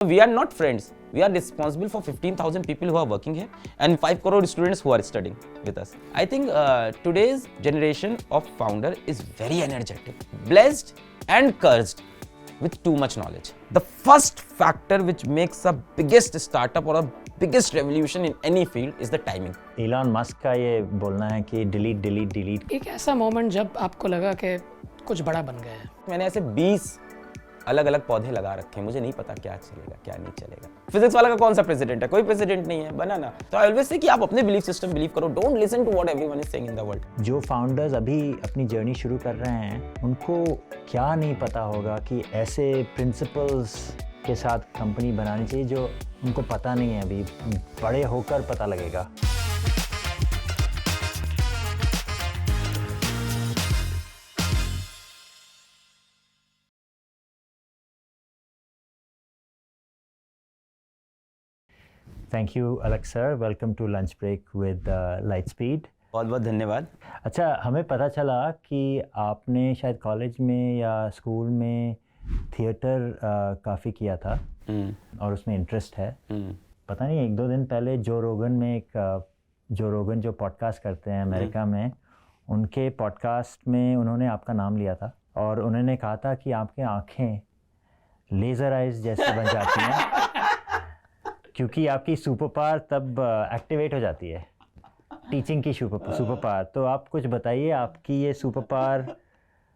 We are not friends. We are responsible for 15,000 people who are working here and 5 crore students who are studying with us. I think today's generation of founder is very energetic, blessed and cursed with too much knowledge. The first factor which makes a biggest startup or a biggest revolution in any field is the timing. Elon Musk का ये बोलना है कि delete एक ऐसा moment जब आपको लगा कि कुछ बड़ा बन गया है। मैंने ऐसे 20 अलग अलग पौधे लगा रखे हैं, मुझे नहीं पता क्या चलेगा क्या नहीं चलेगा। फिजिक्स वाला का कौन सा प्रेसिडेंट है? कोई प्रेसिडेंट नहीं है, बना ना। तो आई ऑलवेज से कि आप अपने बिलीफ सिस्टम बिलीव करो, don't listen to what everyone is saying in the world. जो फाउंडर्स अभी अपनी जर्नी शुरू कर रहे हैं उनको क्या नहीं पता होगा कि ऐसे प्रिंसिपल्स के साथ कंपनी बनानी चाहिए जो उनको पता नहीं है, अभी बड़े होकर पता लगेगा। Thank you Alak sir, welcome to lunch break with Lightspeed. बहुत बहुत धन्यवाद। अच्छा, हमें पता चला कि आपने शायद कॉलेज में या स्कूल में थिएटर काफ़ी किया था और उसमें इंटरेस्ट है। पता नहीं, 1-2 दिन पहले जो रोगन जो पॉडकास्ट करते हैं अमेरिका में, उनके पॉडकास्ट में उन्होंने आपका नाम लिया था और उन्होंने कहा था कि आपकी आँखें लेज़र आइज जैसे बन जाती हैं क्योंकि आपकी सुपर पावर तब एक्टिवेट हो जाती है, टीचिंग की सुपर पावर। तो आप कुछ बताइए, आपकी ये सुपर पावर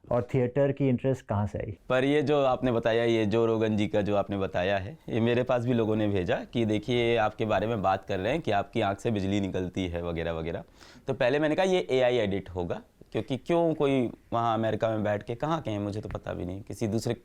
और थिएटर की इंटरेस्ट कहाँ से आई? पर ये जो आपने बताया, ये जो रोगन जी का जो आपने बताया है, ये मेरे पास भी लोगों ने भेजा कि देखिए आपके बारे में बात कर रहे हैं कि आपकी आंख से बिजली निकलती है वगैरह वगैरह। तो पहले मैंने कहा ये AI एडिट होगा, क्योंकि क्यों कोई वहाँ अमेरिका में बैठ के, कहाँ के हैं मुझे तो पता भी नहीं, किसी दूसरे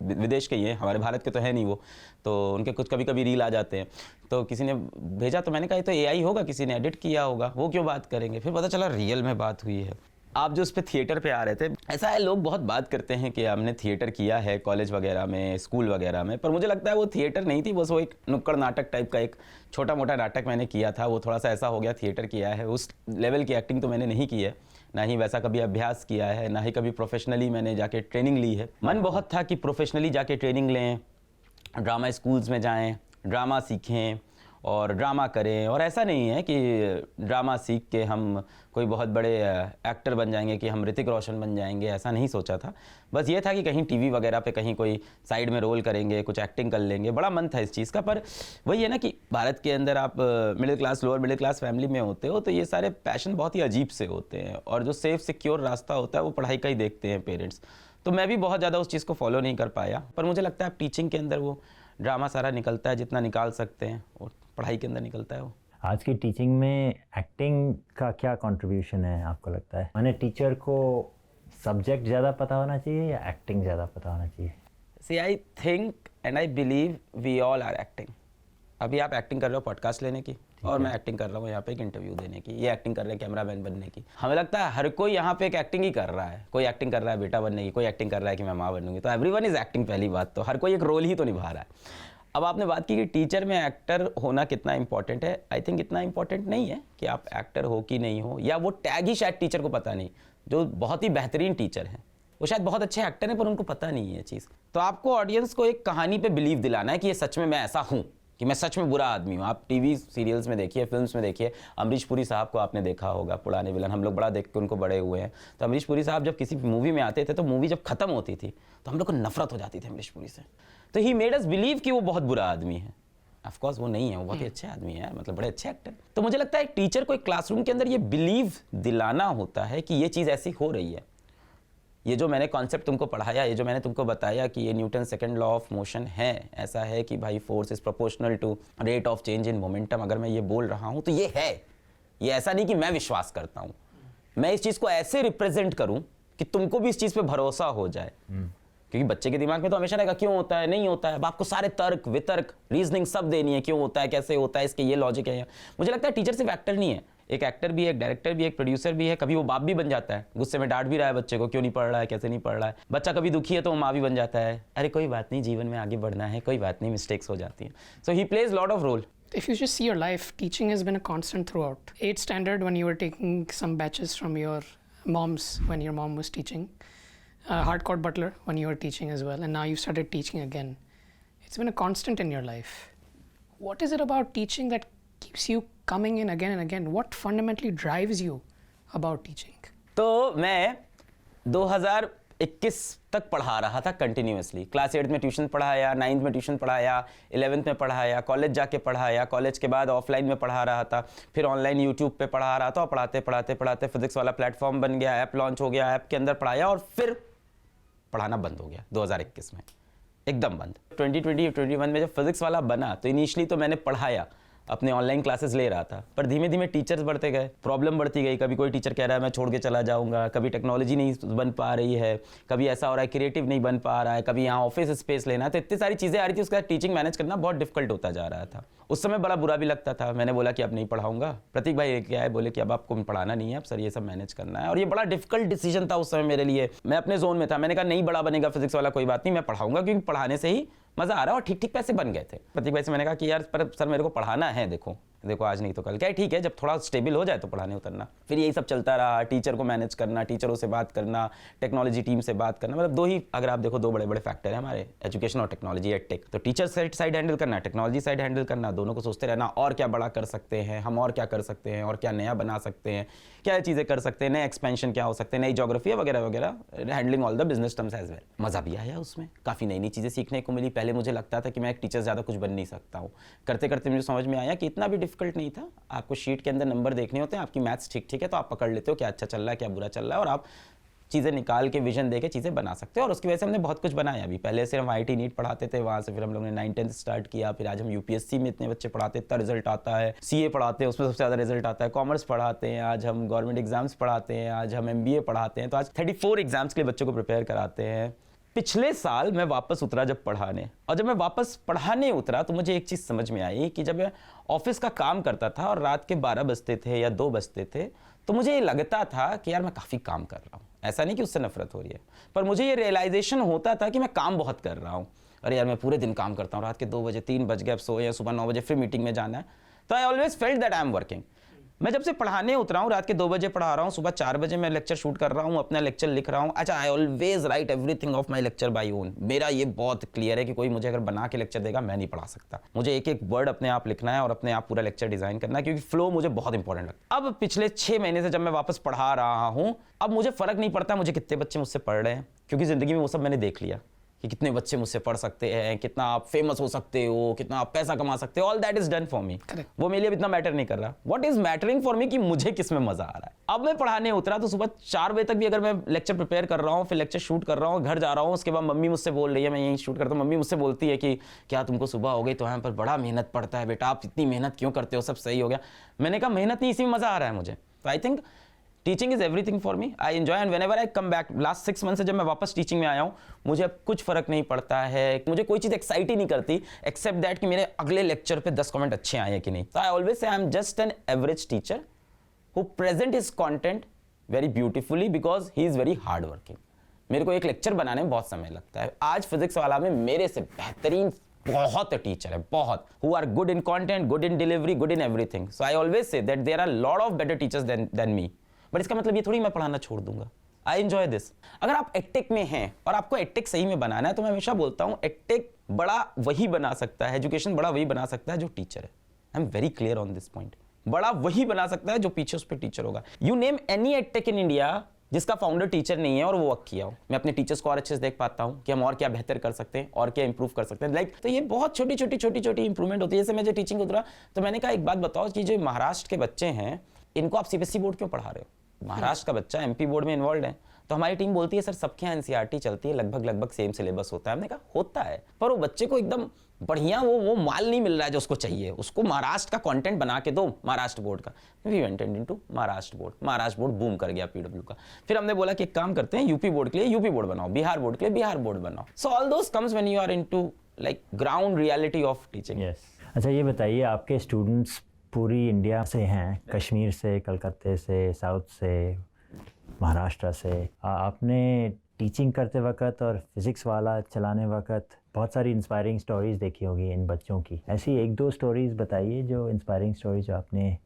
विदेश के ही हैं, हमारे भारत के तो है नहीं वो, तो उनके कुछ कभी कभी रील आ जाते हैं। तो किसी ने भेजा तो मैंने कहा ये तो AI होगा, किसी ने एडिट किया होगा, वो क्यों बात करेंगे। फिर पता चला रियल में बात हुई है। आप जो उस पर थिएटर पे आ रहे थे, ऐसा है लोग बहुत बात करते हैं कि हमने थिएटर किया है कॉलेज वगैरह में, स्कूल वगैरह में, पर मुझे लगता है वो थिएटर नहीं थी, बस वो एक नुक्कड़ नाटक टाइप का एक छोटा मोटा नाटक मैंने किया था। वो थोड़ा सा ऐसा हो गया थिएटर किया है, उस लेवल की एक्टिंग तो मैंने नहीं की है, ना ही वैसा कभी अभ्यास किया है, ना ही कभी प्रोफेशनली मैंने जाके ट्रेनिंग ली है। मन बहुत था कि प्रोफेशनली जाके ट्रेनिंग लें, ड्रामा स्कूल्स में जाएं, ड्रामा सीखें और ड्रामा करें। और ऐसा नहीं है कि ड्रामा सीख के हम कोई बहुत बड़े एक्टर बन जाएंगे, कि हम ऋतिक रोशन बन जाएंगे, ऐसा नहीं सोचा था। बस ये था कि कहीं टीवी वगैरह पे कहीं कोई साइड में रोल करेंगे, कुछ एक्टिंग कर लेंगे, बड़ा मन था इस चीज़ का। पर वही है ना कि भारत के अंदर आप middle class, lower middle class family में होते हो, तो ये सारे पैशन बहुत ही अजीब से होते हैं और जो सेफ सिक्योर रास्ता होता है वो पढ़ाई का ही देखते हैं पेरेंट्स। तो मैं भी बहुत ज़्यादा उस चीज़ को फॉलो नहीं कर पाया, पर मुझे लगता है आप टीचिंग के अंदर वो ड्रामा सारा निकलता है जितना निकाल सकते हैं, और पढ़ाई के अंदर निकलता है वो। आज की टीचिंग में एक्टिंग का क्या कंट्रीब्यूशन है आपको लगता है? माने टीचर को सब्जेक्ट ज़्यादा पता होना चाहिए या एक्टिंग ज़्यादा पता होना चाहिए? See I think and I believe we all are acting. अभी आप एक्टिंग कर रहे हो पॉडकास्ट लेने की, और मैं एक्टिंग कर रहा हूँ यहाँ पे एक इंटरव्यू देने की, ये एक्टिंग कर रहे हैं कैमरामैन बनने की। हमें लगता है हर कोई यहाँ पे एक एक्टिंग ही कर रहा है। कोई एक्टिंग कर रहा है बेटा बनने की, कोई एक्टिंग कर रहा है कि मैं माँ बनूंगी। तो एवरीवन इज एक्टिंग। पहली बात तो हर कोई एक रोल ही तो निभा रहा है। अब आपने बात की कि टीचर में एक्टर होना कितना इंपॉर्टेंट है। आई थिंक इतना इंपॉर्टेंट नहीं है कि आप एक्टर हो कि नहीं हो, या वो टैग ही शायद टीचर को पता नहीं। जो बहुत ही बेहतरीन टीचर हैं वो शायद बहुत अच्छे एक्टर हैं, पर उनको पता नहीं है ये चीज़। तो आपको ऑडियंस को एक कहानी पे बिलीव दिलाना है कि ये सच में मैं ऐसा हूँ, कि मैं सच में बुरा आदमी हूँ। आप टीवी सीरियल्स में देखिए, फिल्म्स में देखिए, अमरीश पुरी साहब को आपने देखा होगा, पुराने विलन, हम लोग बड़ा देख के उनको बड़े हुए हैं। तो अमरीश पुरी साहब जब किसी मूवी में आते थे तो मूवी जब खत्म होती थी तो हम लोग को नफरत हो जाती थी अमरीश पुरी से। तो ही मेड अस बिलीव कि वो बहुत बुरा आदमी है। ऑफ कोर्स वो नहीं है, वो बहुत ही अच्छे आदमी है, मतलब बड़े अच्छे एक्टर। तो मुझे लगता है एक टीचर को एक क्लासरूम के अंदर ये बिलीव दिलाना होता है कि ये चीज़ ऐसी हो रही है। ये जो मैंने कॉन्सेप्ट तुमको पढ़ाया, ये जो मैंने तुमको बताया कि ये Newton second law of motion है, ऐसा है कि भाई force is proportional to rate of change in momentum. अगर मैं ये बोल रहा हूँ तो ये है, ये ऐसा नहीं कि मैं विश्वास करता हूँ, मैं इस चीज़ को ऐसे रिप्रेजेंट करूँ कि तुमको भी इस चीज़ पे भरोसा हो जाए। क्योंकि बच्चे के दिमाग में तो हमेशा रहेगा क्यों होता है, नहीं होता है। अब आपको सारे तर्क वितर्क रीजनिंग सब देनी है, क्यों होता है, कैसे होता है, इसके ये लॉजिक है। मुझे लगता है टीचर सिर्फ एक्टर नहीं है, एक एक्टर भी है, एक डायरेक्टर भी है, एक प्रोड्यूसर भी है। कभी वो बाप भी बन जाता है, गुस्से में डांट भी रहा है बच्चे को, क्यों नहीं पढ़ रहा है, कैसे नहीं पढ़ रहा है। बच्चा कभी दुखी है तो वो माँ भी बन जाता है, अरे कोई बात नहीं, जीवन में आगे बढ़ना है, कोई बात नहीं, मिस्टेक्स हो जाती हैं। So he plays lot of role. If you just see your life, teaching has been a constant throughout. 8th standard when you were taking some batches from your mom's, when your mom was teaching. Hardcore butler when you were teaching as well. And now you started teaching again. It's been a constant in your life. What is it about teaching that keeps you coming in again and again? What fundamentally drives you about teaching? तो मैं 2021 तक पढ़ा रहा था continuously. Class 8 में tuition पढ़ाया, 9th में tuition पढ़ाया, 11th में पढ़ाया, कॉलेज जाके पढ़ाया, कॉलेज के बाद ऑफलाइन में पढ़ा रहा था, फिर ऑनलाइन यूट्यूब पे पढ़ा रहा था और पढ़ाते फिजिक्स वाला प्लेटफॉर्म बन गया, ऐप लॉन्च हो गया, ऐप के अंदर पढ़ाया और फिर पढ़ाना बंद हो गया 2021 में, एकदम बंद। 2020-21 में जब फिजिक्स वाला बना तो इनिशियली तो मैंने पढ़ाया, अपने ऑनलाइन क्लासेस ले रहा था, पर धीमे धीमे टीचर्स बढ़ते गए, प्रॉब्लम बढ़ती गई। कभी कोई टीचर कह रहा है मैं छोड़ के चला जाऊंगा, कभी टेक्नोलॉजी नहीं बन पा रही है, कभी ऐसा हो रहा है क्रिएटिव नहीं बन पा रहा है, कभी यहाँ ऑफिस स्पेस लेना है, तो इतनी सारी चीज़ें आ रही थी, उसका टीचिंग मैनेज करना बहुत डिफिकल्ट होता जा रहा था। उस समय बड़ा बुरा भी लगता था। मैंने बोला कि अब नहीं पढ़ाऊंगा। प्रतीक भाई क्या है, बोले कि अब आपको पढ़ाना नहीं है, अब सर ये सब मैनेज करना है, और ये बड़ा डिफिकल्ट डिसीजन था उस समय मेरे लिए। मैं अपने जोन में था, मैंने कहा नहीं बड़ा बनेगा फिजिक्स वाला, कोई बात नहीं, मैं पढ़ाऊंगा, क्योंकि पढ़ाने से ही मजा आ रहा है और ठीक ठीक पैसे बन गए थे। प्रतीक भाई से मैंने कहा कि यार पर सर मेरे को पढ़ाना है, देखो आज नहीं तो कल, क्या ठीक है, जब थोड़ा स्टेबल हो जाए तो पढ़ाने उतरना। फिर यही सब चलता रहा, टीचर को मैनेज करना, टीचरों से बात करना, टेक्नोलॉजी टीम से बात करना, मतलब दो ही, अगर आप देखो, दो बड़े बड़े फैक्टर है हमारे, एजुकेशन और टेक्नोलॉजी या टेक। तो टीचर साइड हैंडल करना, टेक्नोलॉजी साइड हैंडल करना, दोनों को सोचते रहना और क्या बड़ा कर सकते हैं हम, और क्या कर सकते हैं, और क्या नया बना सकते हैं, क्या चीज़ें कर सकते हैं, नए एक्सपेंशन क्या हो सकते हैं, नई ज्योग्राफी वगैरह वगैरह, handling all the business terms as well. मज़ा भी आया उसमें, काफ़ी नई नई चीज़ें सीखने को मिली। पहले मुझे लगता था कि मैं एक टीचर ज़्यादा कुछ बन नहीं सकता हूँ, करते करते मुझे समझ में आया कि इतना भी डिफिकल्ट नहीं था। आपको शीट के अंदर नंबर देखने होते हैं, आपकी मैथ्स ठीक है तो आप पकड़ लेते हो क्या अच्छा चल रहा है क्या बुरा चल रहा है, और आप चीज़ें निकाल के विजन दे के चीज़ें बना सकते हो। और उसकी वजह से हमने बहुत कुछ बनाया भी। पहले से हम IT नीट पढ़ाते थे, वहाँ से फिर हम लोग ने 9th-10th स्टार्ट किया, फिर आज हम UPSC में इतने बच्चे पढ़ाते, इतना रिजल्ट आता है, CA पढ़ाते हैं उसमें सबसे ज़्यादा रिजल्ट आता है, कॉमर्स पढ़ाते हैं, आज हम गवर्नमेंट एग्जाम्स पढ़ाते हैं, आज हम MBA पढ़ाते हैं, तो आज 34 एग्जाम्स के लिए बच्चों को प्रिपेयर कराते हैं। पिछले साल मैं वापस उतरा जब पढ़ाने, और जब मैं वापस पढ़ाने उतरा तो मुझे एक चीज़ समझ में आई कि जब मैं ऑफिस का काम करता था और रात के 12 बजते थे या 2 बजते थे, तो मुझे ये लगता था कि यार मैं काफ़ी काम कर रहा हूँ। ऐसा नहीं कि उससे नफरत हो रही है, पर मुझे ये रियलाइजेशन होता था कि मैं काम बहुत कर रहा हूँ। अरे यार मैं पूरे दिन काम करता हूँ, रात के 2 बजे 3 बज गए, अब सोए, सुबह 9 बजे फिर मीटिंग में जाना है, तो I always felt that I am working. मैं जब से पढ़ाने उतरा हूँ, रात के 2 बजे पढ़ा रहा हूँ, सुबह 4 बजे मैं लेक्चर शूट कर रहा हूँ, अपना लेक्चर लिख रहा हूँ। अच्छा, I always right everything of my lecture by own. मेरा ये बहुत क्लियर है कि कोई मुझे अगर बना के लेक्चर देगा मैं नहीं पढ़ा सकता। मुझे एक एक वर्ड अपने आप लिखना है और अपने आप पूरा लेक्चर डिजाइन करना है, क्योंकि फ्लो मुझे बहुत इंपॉर्टेंट लगता है। अब पिछले 6 महीने से जब मैं वापस पढ़ा रहा हूँ, अब मुझे फर्क नहीं पड़ता मुझे कितने बच्चे मुझसे पढ़ रहे हैं, क्योंकि जिंदगी में वो सब मैंने देख लिया कि कितने बच्चे मुझसे पढ़ सकते हैं, कितना आप फेमस हो सकते हो, कितना आप पैसा कमा सकते हो। All that is done for me. वो मेरे लिए इतना मैटर नहीं कर रहा। What is mattering for me कि मुझे किस में मजा आ रहा है। अब मैं पढ़ाने उतरा तो सुबह 4 बजे तक भी अगर मैं लेक्चर प्रिपेयर कर रहा हूँ, फिर लेक्चर शूट कर रहा हूँ, घर जा रहा हूँ, उसके बाद मम्मी मुझसे बोल रही है, मैं यहीं शूट करता हूँ, मम्मी मुझसे बोलती है कि क्या तुमको सुबह हो गई तो यहाँ पर बड़ा मेहनत पड़ता है बेटा, आप इतनी मेहनत क्यों करते हो, सब सही हो गया। मैंने कहा मेहनत नहीं, इसी में मजा आ रहा है मुझे। तो I think teaching is everything for me. I enjoy and whenever I come back. Last 6 month से जब मैं वापस टीचिंग में आया हूँ, मुझे अब कुछ फर्क नहीं पड़ता है, मुझे कोई चीज़ एक्साइट ही नहीं करती एक्सेप्ट दैट कि मेरे अगले लेक्चर पे 10 कमेंट अच्छे आए हैं कि नहीं। तो आई ऑलवेज से I am just an average teacher who present his content very beautifully because he is very hard working. मेरे को एक लेक्चर बनाने में बहुत समय लगता है। आज फिजिक्स वाला में मेरे से बेहतरीन बहुत टीचर है, बहुत, who are good in content, good in delivery, good in everything. So I always say that there are a lot of better teachers than me. But इसका मतलब ये थोड़ी मैं पढ़ाना छोड़ दूंगा। I enjoy this. अगर आप एडटेक में हैं और आपको एडटेक सही में बनाना है, तो मैं हमेशा बोलता हूँ एडटेक बड़ा वही बना सकता है, एजुकेशन बड़ा वही बना सकता है जो टीचर है। आई am very clear on this point. बड़ा वही बना सकता है जो पीछे उस पर टीचर होगा। You name any edtech in India जिसका फाउंडर टीचर नहीं है और वो वर्क किया हो। मैं अपने टीचर्स को और अच्छे से देख पाता हूँ कि हम और क्या बेहतर कर सकते हैं और क्या इंप्रूव कर सकते हैं। लाइक तो ये बहुत छोटी छोटी इंप्रूवमेंट होती है। जैसे मैं जो टीचिंग उतरा तो मैंने कहा एक बात बताओ कि जो महाराष्ट्र के बच्चे हैं इनको आप CBSE बोर्ड क्यों पढ़ा रहे हो? महाराष्ट्र का बच्चा MP बोर्ड में इन्वॉल्व है, तो हमारी टीम बोलती है सर सबके यहाँ NCERT चलती है, लगभग सेम सिलेबस होता है। हमने कहा होता है, पर वो बच्चे को एकदम बढ़िया वो माल नहीं मिल रहा है जो उसको चाहिए। उसको महाराष्ट्र का कंटेंट बना के दो, महाराष्ट्र बोर्ड का। We went into Maharashtra board boom कर गया PW का। फिर हमने बोला कि एक काम करते हैं, UP बोर्ड के लिए UP बोर्ड बनाओ, बिहार बोर्ड के लिए बिहार बोर्ड बनाओ। So all those comes when you are into like ground reality of teaching. अच्छा ये बताइए, आपके स्टूडेंट्स पूरी इंडिया से हैं, कश्मीर से, कलकत्ते से, साउथ से, महाराष्ट्र से। आपने टीचिंग करते वक्त और फिज़िक्स वाला चलाने वक्त बहुत सारी इंस्पायरिंग स्टोरीज़ देखी होगी इन बच्चों की। ऐसी 1-2 स्टोरीज़ बताइए जो इंस्पायरिंग स्टोरीज जो आपने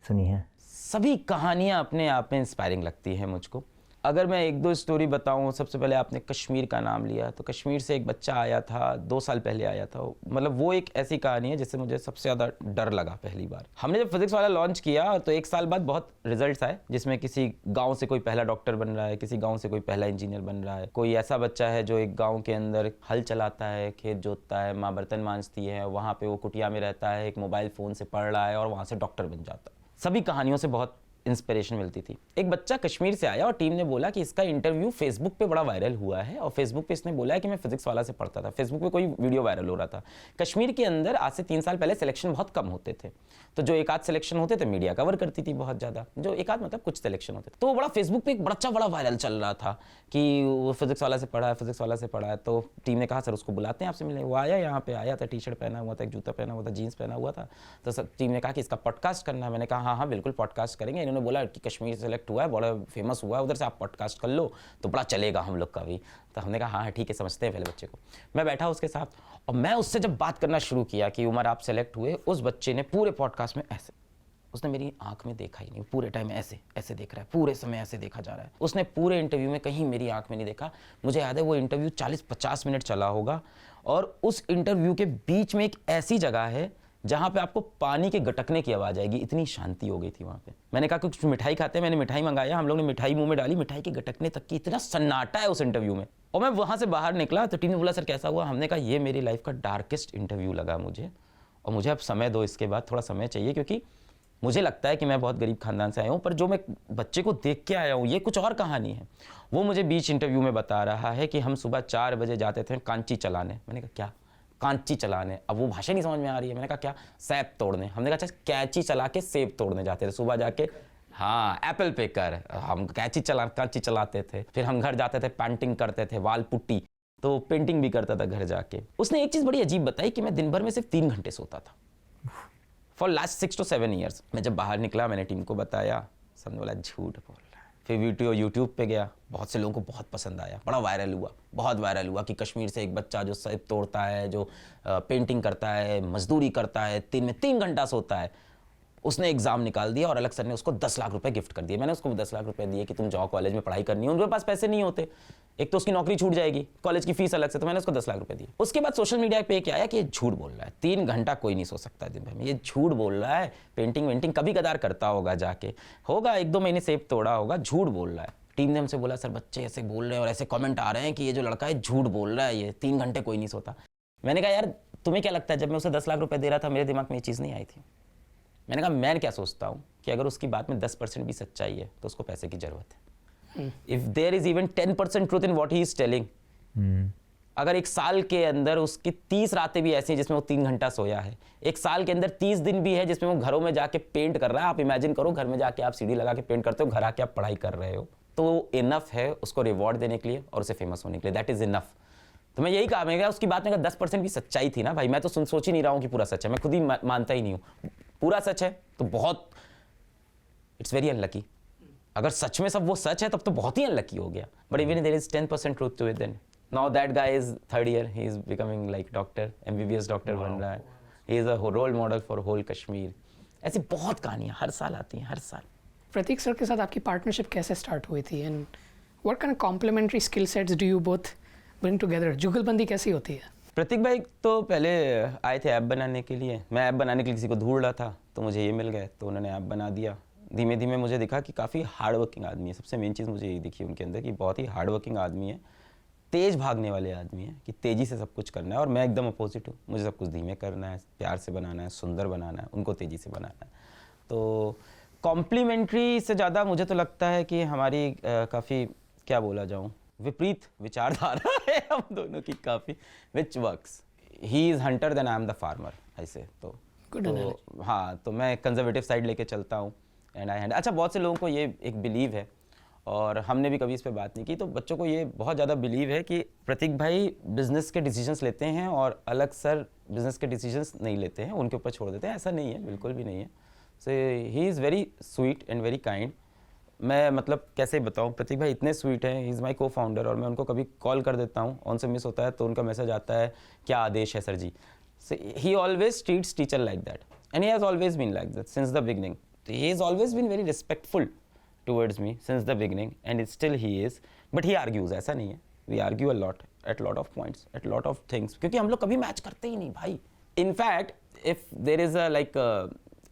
सुनी हैं। सभी कहानियाँ अपने आप में इंस्पायरिंग लगती हैं मुझको। अगर मैं एक दो स्टोरी बताऊं, सबसे पहले आपने कश्मीर का नाम लिया, तो कश्मीर से एक बच्चा आया था, 2 साल पहले आया था। मतलब वो एक ऐसी कहानी है जिससे मुझे सबसे ज़्यादा डर लगा पहली बार। हमने जब फिजिक्स वाला लॉन्च किया तो 1 साल बाद बहुत रिजल्ट्स आए, जिसमें किसी गांव से कोई पहला डॉक्टर बन रहा है, किसी गांव से कोई पहला इंजीनियर बन रहा है, कोई ऐसा बच्चा है जो एक गाँव के अंदर हल चलाता है, खेत जोतता है, माँ बर्तन मांजती है, वहाँ पर वो कुटिया में रहता है, एक मोबाइल फ़ोन से पढ़ रहा है और वहाँ से डॉक्टर बन जाता है। सभी कहानियों से बहुत इंस्पिरेशन मिलती थी। एक बच्चा कश्मीर से आया और टीम ने बोला कि इसका इंटरव्यू फेसबुक पे बड़ा वायरल हुआ है, और फेसबुक पे इसने बोला है कि मैं फिजिक्स वाला से पढ़ता था। फेसबुक पे कोई वीडियो वायरल हो रहा था। कश्मीर के अंदर आज से 3 साल पहले सिलेक्शन बहुत कम होते थे, तो जो एक आध सिलेक्शन होते थे मीडिया कवर करती थी बहुत ज़्यादा, जो एक आध मतलब कुछ सिलेक्शन होते थे। तो वो बड़ा फेसबुक पे एक बड़ा वायरल चल रहा था कि वो फिजिक्स वाला से पढ़ा है, फिजिक्स वाला से पढ़ा है। तो टीम ने कहा सर उसको बुलाते हैं आपसे मिलने। वो आया, यहाँ पे आया था, टी शर्ट पहना हुआ था, एक जूता पहना हुआ था, जीन्स पहना हुआ था। तो टीम ने कहा कि इसका पॉडकास्ट करना है। मैंने कहा हाँ बिल्कुल पॉडकास्ट करेंगे। इन्होंने बोला कि कश्मीर सेलेक्ट हुआ है, बड़ा फेमस हुआ है उधर से, आप पॉडकास्ट कर लो तो बड़ा चलेगा हम लोग का भी। तो हमने कहा हाँ ठीक है, समझते हैं पहले बच्चे को। मैं बैठा उसके साथ और मैं उससे जब बात करना शुरू किया कि उमर आप सेलेक्ट हुए, उस बच्चे ने पूरे पॉडकास्ट में ऐसे, उसने मेरी आंख में देखा ही नहीं, पूरे टाइम ऐसे ऐसे देख रहा है, पूरे समय ऐसे देखा जा रहा है। उसने पूरे इंटरव्यू में कहीं मेरी आंख में नहीं देखा। मुझे याद है वो इंटरव्यू 40-50 मिनट चला होगा, और उस इंटरव्यू के बीच में एक ऐसी जगह है जहाँ पे आपको पानी के गटकने की आवाज़ आएगी, इतनी शांति हो गई थी वहाँ पे। मैंने कहा कुछ मिठाई खाते हैं, मैंने मिठाई मंगाया, हम लोग ने मिठाई मुंह में डाली, मिठाई के गटकने तक की इतना सन्नाटा है उस इंटरव्यू में। और मैं वहाँ से बाहर निकला तो टीम ने बोला सर कैसा हुआ। हमने कहा ये मेरी लाइफ का डार्केस्ट इंटरव्यू लगा मुझे, और मुझे अब समय दो, इसके बाद थोड़ा समय चाहिए, क्योंकि मुझे लगता है कि मैं बहुत गरीब खानदान से आया हूँ, पर जो मैं बच्चे को देख के आया हूँ ये कुछ और कहानी है। वो मुझे बीच इंटरव्यू में बता रहा है कि हम सुबह 4 बजे जाते थे कांची चलाने। मैंने कहा क्या कांची चलाने? अब वो भाषा नहीं समझ में आ रही है। मैंने कहा क्या? सेब तोड़ने। हमने कहा अच्छा कैंची चला के सेब तोड़ने जाते थे सुबह जाके। हाँ एप्पल पेकर, हम कांची चलाते थे। फिर हम घर जाते थे, पेंटिंग करते थे, वाल पुट्टी, तो पेंटिंग भी करता था घर जाके। उसने एक चीज़ बड़ी अजीब बताई कि मैं दिन भर में सिर्फ 3 घंटे सोता था फॉर लास्ट 6 to 7 ईयर्स। मैं जब बाहर निकला मैंने टीम को बताया, सबने बोला झूठ बोल रहा है। फिर वीडियो यूट्यूब पे गया, बहुत से लोगों को बहुत पसंद आया, बड़ा वायरल हुआ, बहुत वायरल हुआ कि कश्मीर से एक बच्चा जो सेब तोड़ता है, जो पेंटिंग करता है, मजदूरी करता है, 3 घंटा सोता है, उसने एग्जाम निकाल दिया और अलग सर ने उसको 10 लाख रुपए गिफ्ट कर दिए। मैंने उसको 10 लाख रुपए दिए कि तुम जाओ कॉलेज में पढ़ाई करनी है। उनके पास पैसे नहीं होते, एक तो उसकी नौकरी छूट जाएगी, कॉलेज की फीस अलग से, तो मैंने उसको 10 लाख रुपए दिए। उसके बाद सोशल मीडिया पे क्या आया कि ये झूठ बोल रहा है, 3 घंटा कोई नहीं सो सकता दिन भर में, ये झूठ बोल रहा है, पेंटिंग वेंटिंग कभी कदार करता होगा, जाके होगा 1-2 महीने सेब तोड़ा होगा, झूठ बोल रहा है। टीम ने हमसे बोला सर बच्चे ऐसे बोल रहे हैं और ऐसे कमेंट आ रहे हैं कि ये जो लड़का है झूठ बोल रहा है, ये 3 घंटे कोई नहीं सोता। मैंने कहा यार तुम्हें क्या लगता है, जब मैं उसे 10 लाख रुपए दे रहा था मेरे दिमाग में ये चीज़ नहीं आई थी। मैंने कहा मैं क्या सोचता हूँ कि अगर उसकी बात में 10% भी सच्चाई है तो उसको पैसे की जरूरत है। If there is even 10% truth in what he is telling, अगर 1 साल के अंदर उसकी 30 रातें भी ऐसी हैं जिसमें वो 3 घंटा सोया है, 1 साल के अंदर 30 दिन भी है जिसमें वो घरों में जाके पेंट कर रहा है। आप इमेजिन करो घर में जाके आप सीढ़ी लगा के पेंट करते हो, घर आके आप पढ़ाई कर रहे हो, तो इनफ है उसको रिवॉर्ड देने के लिए और उसे फेमस होने के लिए, दैट इज इनफ। तो मैं यही कहा, मैं उसकी बात में अगर 10% भी सच्चाई थी ना भाई, मैं तो सोच ही नहीं रहा हूँ कि पूरा सच है, मैं खुद ही मानता ही नहीं हूँ पूरा सच है, तो बहुत इट्स वेरी अनलकी। अगर सच में सब वो सच है तब तो बहुत ही अनलकी हो गया। But even there is 10% truth to it, then now that guy is 3rd year, he is becoming like doctor, MBBS doctor बन रहा है, he is a role model for whole Kashmir. ऐसी बहुत कहानियां हर साल आती हैं, हर साल। प्रतीक सर के साथ आपकी पार्टनरशिप कैसे स्टार्ट हुई थी, and what kind of complementary skill sets do you both bring together? जुगलबंदी कैसी होती है? प्रतीक भाई तो पहले आए थे ऐप बनाने के लिए, मैं ऐप बनाने के लिए किसी को ढूंढ रहा था, तो मुझे ये मिल गए, तो उन्होंने ऐप बना दिया। धीमे धीमे मुझे दिखा कि काफ़ी हार्ड वर्किंग आदमी है। सबसे मेन चीज़ मुझे यही दिखी उनके अंदर कि बहुत ही हार्ड वर्किंग आदमी है, तेज़ भागने वाले आदमी है, कि तेज़ी से सब कुछ करना है। और मैं एकदम अपोजिट हूँ, मुझे सब कुछ धीमे करना है, प्यार से बनाना है, सुंदर बनाना है, उनको तेज़ी से बनाना है। तो कॉम्प्लीमेंट्री से ज़्यादा मुझे तो लगता है कि हमारी काफ़ी, क्या बोला जाऊँ, विपरीत विचारधारा है हम दोनों की काफ़ी, which works. He is hunter then I am the farmer, ऐसे तो हाँ, तो मैं कंजर्वेटिव साइड लेके चलता हूँ एंड आई हैंड। अच्छा, बहुत से लोगों को ये एक बिलीव है, और हमने भी कभी इस पर बात नहीं की, तो बच्चों को ये बहुत ज़्यादा बिलीव है कि प्रतीक भाई बिज़नेस के डिसीजंस लेते हैं और अलग सर बिज़नेस के डिसीजंस नहीं लेते हैं, उनके ऊपर छोड़ देते हैं। ऐसा नहीं है, बिल्कुल भी नहीं है। So he is very sweet and very kind. मैं मतलब कैसे बताऊँ, प्रतीक भाई इतने स्वीट हैं, ही इज़ माई को-फाउंडर, और मैं उनको कभी कॉल कर देता हूँ, ऑन से मिस होता है तो उनका मैसेज आता है क्या आदेश है sir ji. So he always treats teacher like that, and he has always been like that since the beginning. He has always been very respectful towards me since the beginning, and still he is. But he argues, ऐसा नहीं है. We argue a lot at lot of points, at lot of things. क्योंकि हम लोग कभी match करते ही नहीं भाई. In fact, if there is a like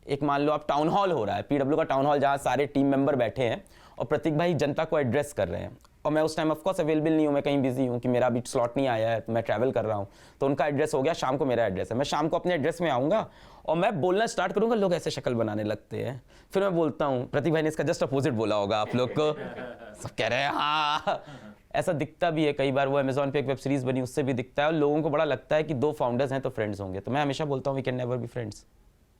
एक मान लो आप टाउन हॉल हो रहा है, PW का टाउन हॉल जहाँ सारे टीम मेंबर बैठे हैं और प्रतीक भाई जनता को एड्रेस कर रहे हैं और मैं उस टाइम ऑफ कोर्स अवेलेबल नहीं हूँ, मैं कहीं बिजी हूँ कि मेरा अभी स्लॉट नहीं आया है, तो मैं ट्रैवल कर रहा हूँ, तो उनका एड्रेस हो गया, शाम को मेरा एड्रेस है, मैं शाम को अपने एड्रेस में आऊँगा और मैं बोलना स्टार्ट करूँगा, लोग ऐसे शक्ल बनाने लगते हैं, फिर मैं बोलता हूँ प्रतीक भाई ने इसका जस्ट अपोजिट बोला होगा आप लोग को, सब कह रहे हैं हाँ. ऐसा दिखता भी है कई बार, वो अमेजोन पे एक वेब सीरीज बनी उससे भी दिखता है और लोगों को बड़ा लगता है कि दो फाउंडर्स हैं तो फ्रेंड्स होंगे, तो मैं हमेशा बोलता हूँ we can never be friends.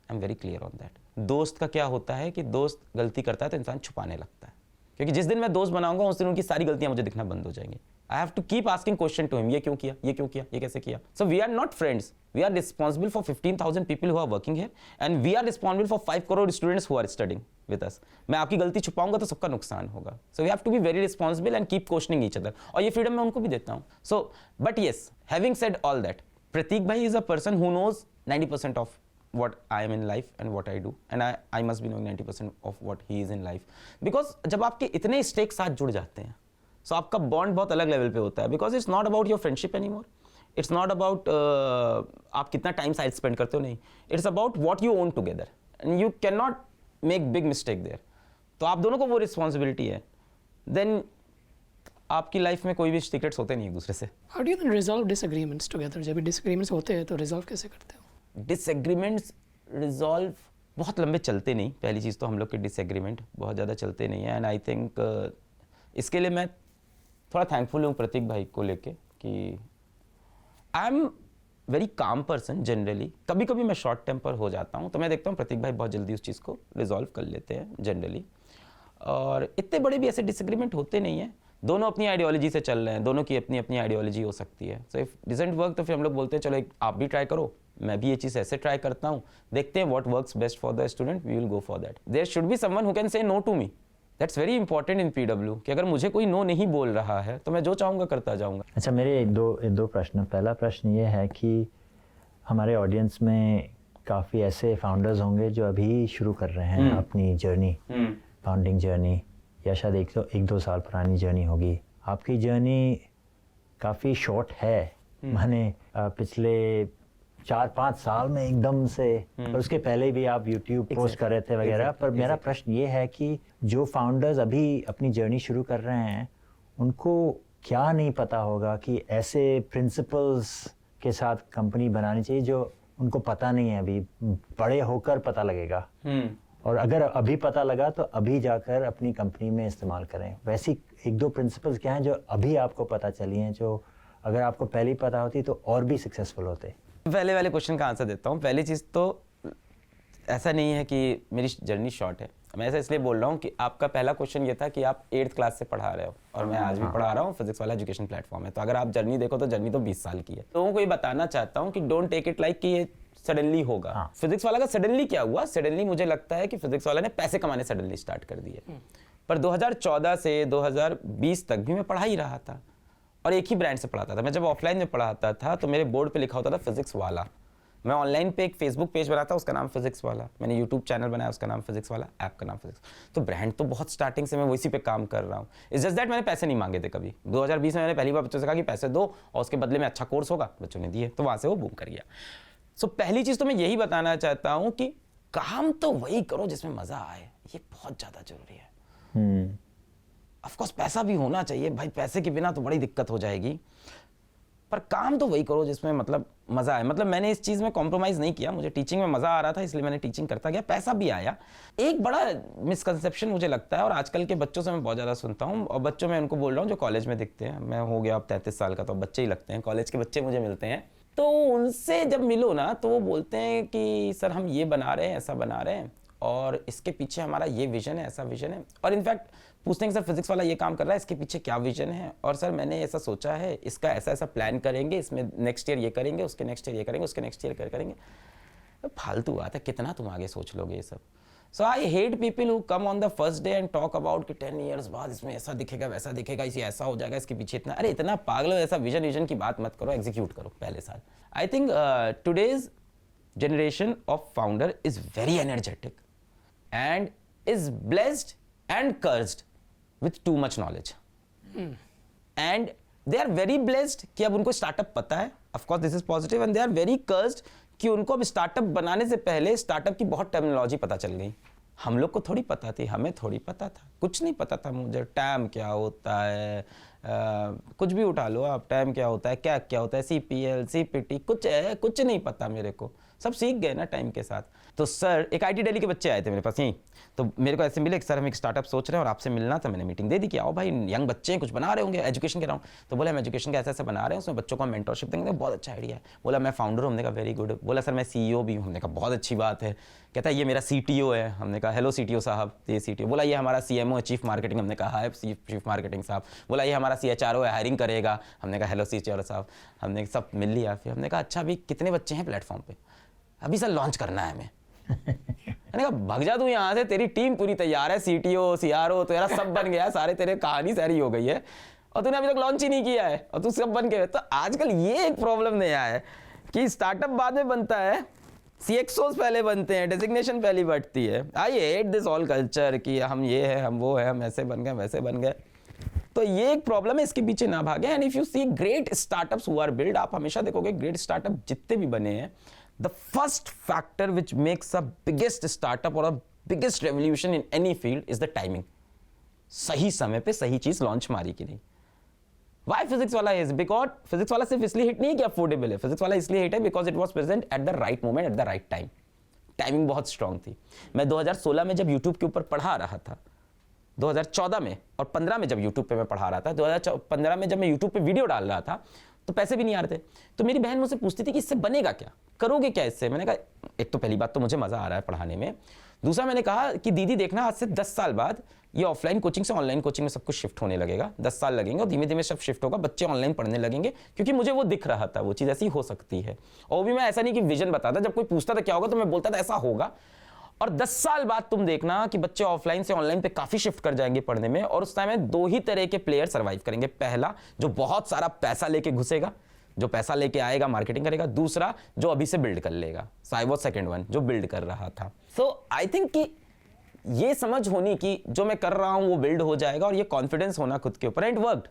I am very clear on that. दोस्त का क्या होता है कि दोस्त गलती करता है तो इंसान छुपाने लगता है, क्योंकि जिस दिन मैं दोस्त बनाऊंगा उस दिन उनकी सारी गलतियां मुझे दिखना बंद हो जाएंगी. I have to keep asking question to him, ये क्यों किया, ये क्यों किया, ये कैसे किया. So we are not friends, we are responsible for 15,000 people who are working here and we are responsible for 5 crore students who are studying with us. मैं आपकी गलती छुपाऊंगा तो सबका नुकसान होगा. So we have to be very responsible and keep questioning each other, और ये फ्रीडम मैं उनको भी देता हूँ. So but yes, having said all that, Prateek भाई is a person who knows 90% ऑफ what I am in life and what I do, and I must be knowing 90% of what he is in life, because जब आपके इतने stake साथ जुड़ जाते हैं so आपका बॉन्ड बहुत अलग लेवल पे होता है, because it's not about your friendship anymore, it's not about आप कितना टाइम साथ स्पेंड करते हो, नहीं, it's about what you own together and you cannot make big mistake there. तो आप दोनों को वो रिस्पॉन्सिबिलिटी है, then आपकी लाइफ में कोई भी सीक्रेट्स होते नहीं एक दूसरे से. How do you then resolve disagreements together? जब भी disagreements होते हैं तो resolve कैसे करते हो? डिसएग्रीमेंट्स रिजॉल्व बहुत लंबे चलते नहीं. पहली चीज़ तो हम लोग के डिसएग्रीमेंट बहुत ज़्यादा चलते नहीं है, एंड आई थिंक इसके लिए मैं थोड़ा थैंकफुल हूँ प्रतीक भाई को लेके कि आई am very calm person generally. कभी कभी मैं शॉर्ट टेम्पर हो जाता हूँ, तो मैं देखता हूँ प्रतीक भाई बहुत जल्दी उस चीज़ को रिजॉल्व कर लेते हैं जनरली, और इतने बड़े भी ऐसे डिसएग्रीमेंट होते नहीं हैं. दोनों अपनी आइडियोलॉजी से चल रहे हैं, दोनों की अपनी अपनी आइडियोलॉजी हो सकती है. सो इफ डिजंट वर्क तो फिर हम लोग बोलते हैं चलो आप भी ट्राई करो, मैं भी ये चीज़ ऐसे ट्राई करता हूँ, देखते हैं what works best for the student, we will go for that. There should be someone who can say no to me. That's very important in PW कि अगर मुझे कोई नो नहीं बोल रहा है तो मैं जो चाहूँगा करता जाऊँगा. अच्छा, मेरे दो प्रश्न. पहला प्रश्न ये है कि हमारे ऑडियंस में काफ़ी ऐसे फाउंडर्स होंगे जो अभी शुरू कर रहे हैं अपनी जर्नी, फाउंडिंग जर्नी, या शायद एक दो साल पुरानी जर्नी होगी. आपकी जर्नी काफ़ी शॉर्ट है, माने पिछले 4-5 साल में एकदम से, और उसके पहले भी आप YouTube पोस्ट कर रहे थे वगैरह. पर मेरा प्रश्न ये है कि जो फाउंडर्स अभी अपनी जर्नी शुरू कर रहे हैं उनको क्या नहीं पता होगा कि ऐसे प्रिंसिपल्स के साथ कंपनी बनानी चाहिए जो उनको पता नहीं है, अभी बड़े होकर पता लगेगा, और अगर अभी पता लगा तो अभी जाकर अपनी कंपनी में इस्तेमाल करें. वैसी एक दो प्रिंसिपल्स क्या हैं जो अभी आपको पता चली हैं, जो अगर आपको पहले ही पता होती तो और भी सक्सेसफुल होते? पहले वाले क्वेश्चन का आंसर देता हूँ. पहली चीज़ तो ऐसा नहीं है कि मेरी जर्नी शॉर्ट है. मैं ऐसा इसलिए बोल रहा हूँ कि आपका पहला क्वेश्चन ये था कि आप 8th क्लास से पढ़ा रहे हो, और मैं आज भी पढ़ा रहा हूँ. फिजिक्स वाला एजुकेशन प्लेटफॉर्म है, तो अगर आप जर्नी देखो तो जर्नी तो 20 साल की है. लोगों को ये बताना चाहता हूँ कि डोंट टेक इट लाइक कि ये सडनली होगा. फिजिक्स वाला का सडनली क्या हुआ, सडनली मुझे लगता है कि फिजिक्स वाला ने पैसे कमाने सडनली स्टार्ट कर दिए. पर 2014 से 2020 तक भी मैं पढ़ा ही रहा था और एक ही ब्रांड से पढ़ाता था. मैं जब ऑफलाइन में पढ़ाता था तो मेरे बोर्ड पे लिखा होता था फिजिक्स वाला. मैं ऑनलाइन पे एक फेसबुक पेज बनाता, उसका नाम फिजिक्स वाला. मैंने यूट्यूब चैनल बनाया, उसका नाम फिजिक्स वाला, ऐप का नाम फिजिक्स. तो ब्रांड तो बहुत स्टार्टिंग से मैं उसी पे काम कर रहा हूँ. इट्स जस्ट दैट मैंने पैसे नहीं मांगे थे कभी. 2020 में मैंने पहली बार बच्चों से कहा कि पैसे दो और उसके बदले में अच्छा कोर्स होगा, बच्चों ने दिए, तो वहाँ से वो बूम कर गया. सो पहली चीज़ तो मैं यही बताना चाहता हूँ कि काम तो वही करो जिसमें मज़ा आए, ये बहुत ज़्यादा जरूरी है. ऑफकोर्स पैसा भी होना चाहिए भाई, पैसे के बिना तो बड़ी दिक्कत हो जाएगी, पर काम तो वही करो जिसमें मतलब मज़ा आए. मतलब मैंने इस चीज़ में कॉम्प्रोमाइज़ नहीं किया, मुझे टीचिंग में मज़ा आ रहा था इसलिए मैंने टीचिंग करता गया, पैसा भी आया. एक बड़ा मिसकंसेप्शन मुझे लगता है, और आजकल के बच्चों से मैं बहुत ज़्यादा सुनता हूँ, और बच्चों में उनको बोल रहा हूँ जो कॉलेज में दिखते हैं. मैं हो गया अब 33 साल का, तो बच्चे ही लगते हैं. कॉलेज के बच्चे मुझे मिलते हैं, तो उनसे जब मिलो ना तो वो बोलते हैं कि सर हम ये बना रहे हैं, ऐसा बना रहे हैं, और इसके पीछे हमारा ये विजन है, ऐसा विजन है. और इनफैक्ट पूछते हैं कि सर फिजिक्स वाला ये काम कर रहा है, इसके पीछे क्या विजन है, और सर मैंने ऐसा सोचा है, इसका ऐसा ऐसा प्लान करेंगे, इसमें नेक्स्ट ईयर ये करेंगे, उसके नेक्स्ट ईयर ये करेंगे, उसके नेक्स्ट ईयर करेंगे. फालतू बात है, कितना तुम आगे सोच लोगे ये सब. So I hate people who come on the first day and talk about कि 10 ईयर्स बाद इसमें ऐसा दिखेगा, वैसा दिखेगा, इसे ऐसा हो जाएगा, इसके पीछे इतना. अरे इतना पागल हो, ऐसा विजन की बात मत करो, एग्जीक्यूट करो पहले साल. I think today's generation of founder is very energetic and is blessed and cursed with too much knowledge. And they are very blessed कि अब उनको स्टार्टअप पता है. Of course this is positive, and they are very cursed कि उनको अब startup बनाने से पहले स्टार्टअप की बहुत टर्मिनोलॉजी पता चल गई. हम लोग को थोड़ी पता थी, हमें थोड़ी पता था, कुछ नहीं पता था मुझे. टैम क्या होता है, कुछ भी उठा लो आप, टैम क्या होता है, क्या होता है, CPL, CPT, कुछ नहीं पता मेरे को. सब सीख गए ना टाइम के साथ. तो सर, एक IT दिल्ली के बच्चे आए थे मेरे पास यहीं, तो मेरे को ऐसे मिले कि सर हम एक स्टार्टअप सोच रहे हैं और आपसे मिलना था. मैंने मीटिंग दे दी कि आओ भाई, यंग बच्चे हैं, कुछ बना रहे होंगे, एजुकेशन के रहा हूँ. तो बोले हम एजुकेशन का ऐसा बना रहे हैं, उसमें बच्चों को हम मेंटरशिप देंगे. बहुत अच्छा आइडिया है. बोला मैं फाउंडर हूँ. हमने कहा वेरी गुड. बोला सर मैं CEO भी हूँ. हमने कहा बहुत अच्छी बात है. कहता है ये मेरा CTO है. हमने कहा हेलो CTO साहब. ये CTO. बोला ये हमारा CMO है, चीफ मार्केटिंग. हमने कहा है चीफ मार्केटिंग साहब. बोला ये हमारा CHRO है, हायरिंग करेगा. हमने कहा हेलो CHRO साहब. हमने सब मिल लिया. फिर हमने कहा अच्छा अभी कितने बच्चे हैं प्लेटफॉर्म पे? अभी सर लॉन्च करना है हमें. मैंने कहा भाग जा तू यहाँ से, तेरी टीम पूरी तैयार है, CTO CRO तेरा सब बन गया है, सारे तेरे कहानी सारी हो गई है और तूने अभी तक लॉन्च ही नहीं किया है और तू सब बन गए. तो आजकल ये एक प्रॉब्लम नया है कि स्टार्टअप बाद में बनता है, CXOs पहले बनते हैं, डेजिग्नेशन पहली बढ़ती है. I hate this all culture कि हम ये है, हम वो है, हम ऐसे बन गए, वैसे बन गए. तो ये एक प्रॉब्लम है, इसके पीछे ना भागे. And if you see great startups who are build, आप हमेशा देखोगे ग्रेट स्टार्टअप जितने भी बने हैं, the first factor which makes a biggest startup or a biggest revolution in any field is the timing. सही समय पे सही चीज लॉन्च मारी कि नहीं. Why physics वाला is? Because physics वाला सिर्फ इसलिए हिट नहीं कि अफोर्डेबल है. physics वाला इसलिए हिट है because it was present at the right moment at the right time. Timing बहुत स्ट्रांग थी. मैं 2016 में जब YouTube के ऊपर पढ़ा रहा था, 2014 में और 15 में जब YouTube पे मैं पढ़ा रहा था, 2015 में जब मैं YouTube पे वीडियो डाल रहा था तो पैसे भी नहीं आ रहे थे. तो मेरी बहन मुझसे पूछती थी कि इससे बनेगा क्या, करोगे क्या इससे. मैंने कहा एक तो पहली बात तो मुझे मजा आ रहा है पढ़ाने में. दूसरा मैंने कहा कि दीदी देखना आज से 10 साल बाद ये ऑफलाइन कोचिंग से ऑनलाइन कोचिंग में सब कुछ शिफ्ट होने लगेगा. 10 साल लगेंगे और धीमे धीमे सब शिफ्ट होगा, बच्चे ऑनलाइन पढ़ने लगेंगे. क्योंकि मुझे वो दिख रहा था, वो चीज़ ऐसी हो सकती है. और वो भी मैं ऐसा नहीं कि विजन बताता, जब कोई पूछता था क्या होगा तो मैं बोलता था ऐसा होगा. और 10 साल बाद तुम देखना कि बच्चे ऑफलाइन से ऑनलाइन पे काफी शिफ्ट कर जाएंगे पढ़ने में. और उस टाइम में दो ही तरह के प्लेयर सर्वाइव करेंगे. पहला जो बहुत सारा पैसा लेके घुसेगा, जो पैसा लेके आएगा मार्केटिंग करेगा. दूसरा जो अभी से बिल्ड कर लेगा. सो आई वाज सेकंड वन जो बिल्ड कर रहा था. सो आई थिंक कि ये समझ होनी कि जो मैं कर रहा हूं वो बिल्ड हो जाएगा और ये कॉन्फिडेंस होना खुद के ऊपर. And worked.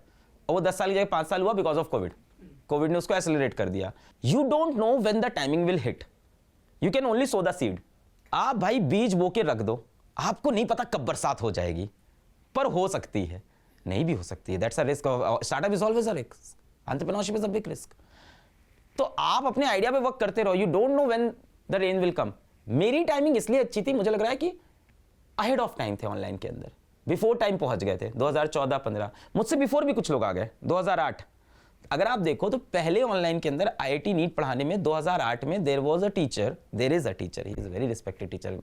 और वो 10 साल की जगह 5 साल हुआ बिकॉज ऑफ कोविड ने उसको एक्सेलरेट कर दिया. You don't know when the timing will hit. You can only so the seed. आप भाई बीज बो के रख दो, आपको नहीं पता कब बरसात हो जाएगी, पर हो सकती है, नहीं भी हो सकती है. That's a risk. Startup is always a risk. Entrepreneurship is a big risk. तो आप अपने आइडिया पे वर्क करते रहो. You don't know when the rain will come. मेरी टाइमिंग इसलिए अच्छी थी, मुझे लग रहा है कि अहेड ऑफ टाइम थे ऑनलाइन के अंदर. बिफोर टाइम पहुंच गए थे. 2014-15 मुझसे बिफोर भी कुछ लोग आ गए. 2008 अगर आप देखो तो पहले ऑनलाइन के अंदर IIT नीट पढ़ाने में 2008 में there is a teacher, he is a very respected teacher.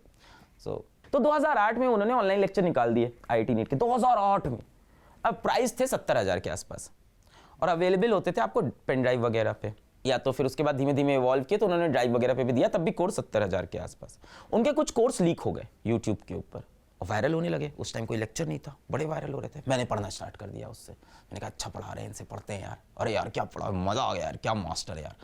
तो 2008 में उन्होंने ऑनलाइन लेक्चर निकाल दिए IIT नीट के. 2008 में अब प्राइस थे 70,000 के आसपास और अवेलेबल होते थे आपको पेन ड्राइव वगैरह पे, या तो फिर उसके बाद धीमे धीमे इवॉल्व किए तो उन्होंने ड्राइव वगैरह पे भी दिया. तब भी कोर्स 70,000 के आसपास. उनके कुछ कोर्स लीक हो गए यूट्यूब के ऊपर और वायरल होने लगे. उस टाइम कोई लेक्चर नहीं था, बड़े वायरल हो रहे थे. मैंने पढ़ना स्टार्ट कर दिया उससे. मैंने कहा अच्छा पढ़ा रहे हैं, इनसे पढ़ते हैं यार. अरे यार क्या पढ़ा, मजा आ गया यार, क्या मास्टर है यार.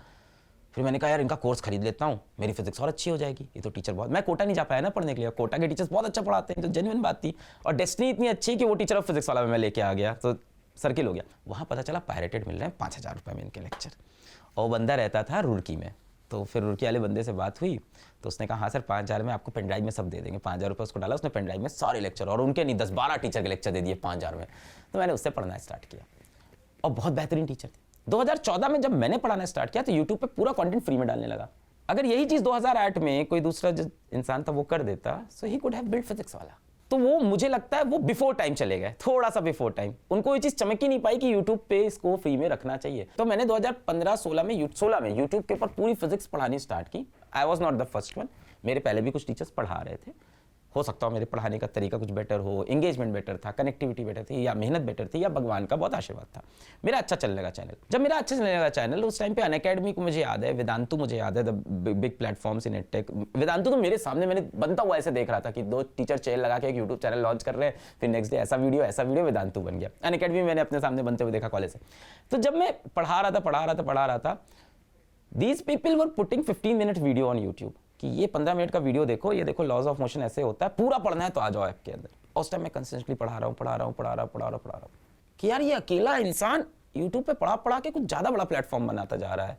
फिर मैंने कहा यार इनका कोर्स खरीद लेता हूँ, मेरी फिजिक्स और अच्छी हो जाएगी. ये तो टीचर बहुत, मैं कोटा नहीं जा पाया ना पढ़ने के लिए. कोटा के टीचर्स बहुत अच्छा पढ़ाते हैं, तो जेन्युइन बात थी. और डेस्टिनी इतनी अच्छी कि वो टीचर ऑफ फिजिक्स वाला मैं लेके आ गया, तो सर्किल हो गया. वहाँ पता चला पायरेटेड मिल रहे हैं 5,000 रुपये में इनके लेक्चर. और बंदा रहता था रुड़की में. तो फिर रुड़की वाले बंदे से बात हुई तो उसने कहा हाँ सर 5,000 में आपको पेन ड्राइव में सब दे देंगे. 5,000 रुपये उसको डाला, उसने पेन ड्राइव में सारे लेक्चर, और उनके नहीं 10-12 टीचर के लेक्चर दे दिए 5,000 में. तो मैंने उससे पढ़ना स्टार्ट किया और बहुत बेहतरीन टीचर थे. 2014 में जब मैंने पढ़ाना स्टार्ट किया तो यूट्यूब पे पूरा कंटेंट फ्री में डालने लगा. अगर यही चीज़ 2008 में कोई दूसरा जो इंसान था वो कर देता, so he could have build physics वाला. तो वो मुझे लगता है वो बिफोर टाइम चले गए, थोड़ा सा बिफोर टाइम. उनको ये चीज़ चमक ही नहीं पाई कि यूट्यूब पे इसको फ्री में रखना चाहिए. तो मैंने 2015-16 में यूट्यूब के ऊपर पूरी फिजिक्स पढ़ानी स्टार्ट की. I was not the first one. मेरे पहले भी कुछ टीचर्स पढ़ा रहे थे. हो सकता हो मेरे पढ़ाने का तरीका कुछ बेटर हो, एंगेजमेंट बेटर था, कनेक्टिविटी बेटर थी, या मेहनत बेटर थी, या भगवान का बहुत आशीर्वाद था. मेरा अच्छा चलने लगा चैनल. जब मेरा अच्छा चलने लगा चैनल, उस टाइम पे अनअकैडमी को मुझे याद है, वेदांतु मुझे याद है, the big platforms in edtech. Vedantu तो मेरे सामने मैंने बनता हुआ ऐसे देख रहा था कि 2 टीचर चेयर लगा के एक यूट्यूब चैनल लॉन्च कर रहे हैं, फिर नेक्स्ट डे ऐसा वीडियो वेदांतु बन गया. अनअकैडमी मैंने अपने सामने बनते हुए देखा कॉलेज से. तो जब मैं पढ़ा रहा था these people were putting 15 minute video on YouTube कि ये 15 मिनट का वीडियो देखो, ये देखो लॉज ऑफ मोशन ऐसे होता है, पूरा पढ़ना है तो आ जाओ ऐप के अंदर. और उस टाइम मैं कंसिस्टेंटली पढ़ा रहा हूँ कि यार ये अकेला इंसान यूट्यूब पे पढ़ा के कुछ ज़्यादा बड़ा प्लेटफॉर्म बनाता जा रहा है,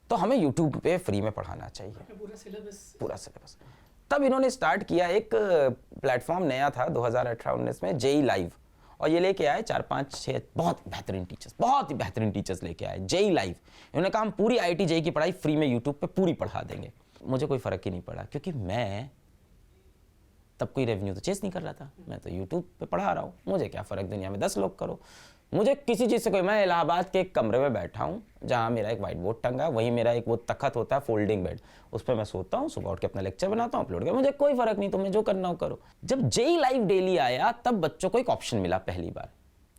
तो हमें यूट्यूब पे फ्री में पढ़ाना चाहिए पूरा सिलेबस। तब इन्होंने स्टार्ट किया, एक प्लेटफॉर्म नया था 2018-19 में, जेई लाइव, और ये लेके आए 4-5-6 बहुत ही बेहतरीन टीचर्स लेके आए, जेई लाइव। इन्होंने कहा हम पूरी IIT जेई की पढ़ाई फ्री में यूट्यूब पे पूरी पढ़ा देंगे। मुझे कोई फ़र्क ही नहीं पड़ा, क्योंकि मैं तब कोई रेवेन्यू तो चेस नहीं कर रहा था, मैं तो यूट्यूब पे पढ़ा रहा हूँ, मुझे क्या फ़र्क, दुनिया में 10 लोग करो, मुझे किसी चीज़ से कोई, मैं इलाहाबाद के एक कमरे में बैठा हूँ जहाँ मेरा एक वाइट बोर्ड टंगा है, वहीं मेरा एक वो तख्त होता है फोल्डिंग बेड, उस पर मैं सोता हूँ, सुबह उठ के अपना लेक्चर बनाता हूँ, अपलोड कर, मुझे कोई फ़र्क नहीं, तुम्हें जो करना हो करो। जब जेई लाइव डेली आया तब बच्चों को एक ऑप्शन मिला पहली बार,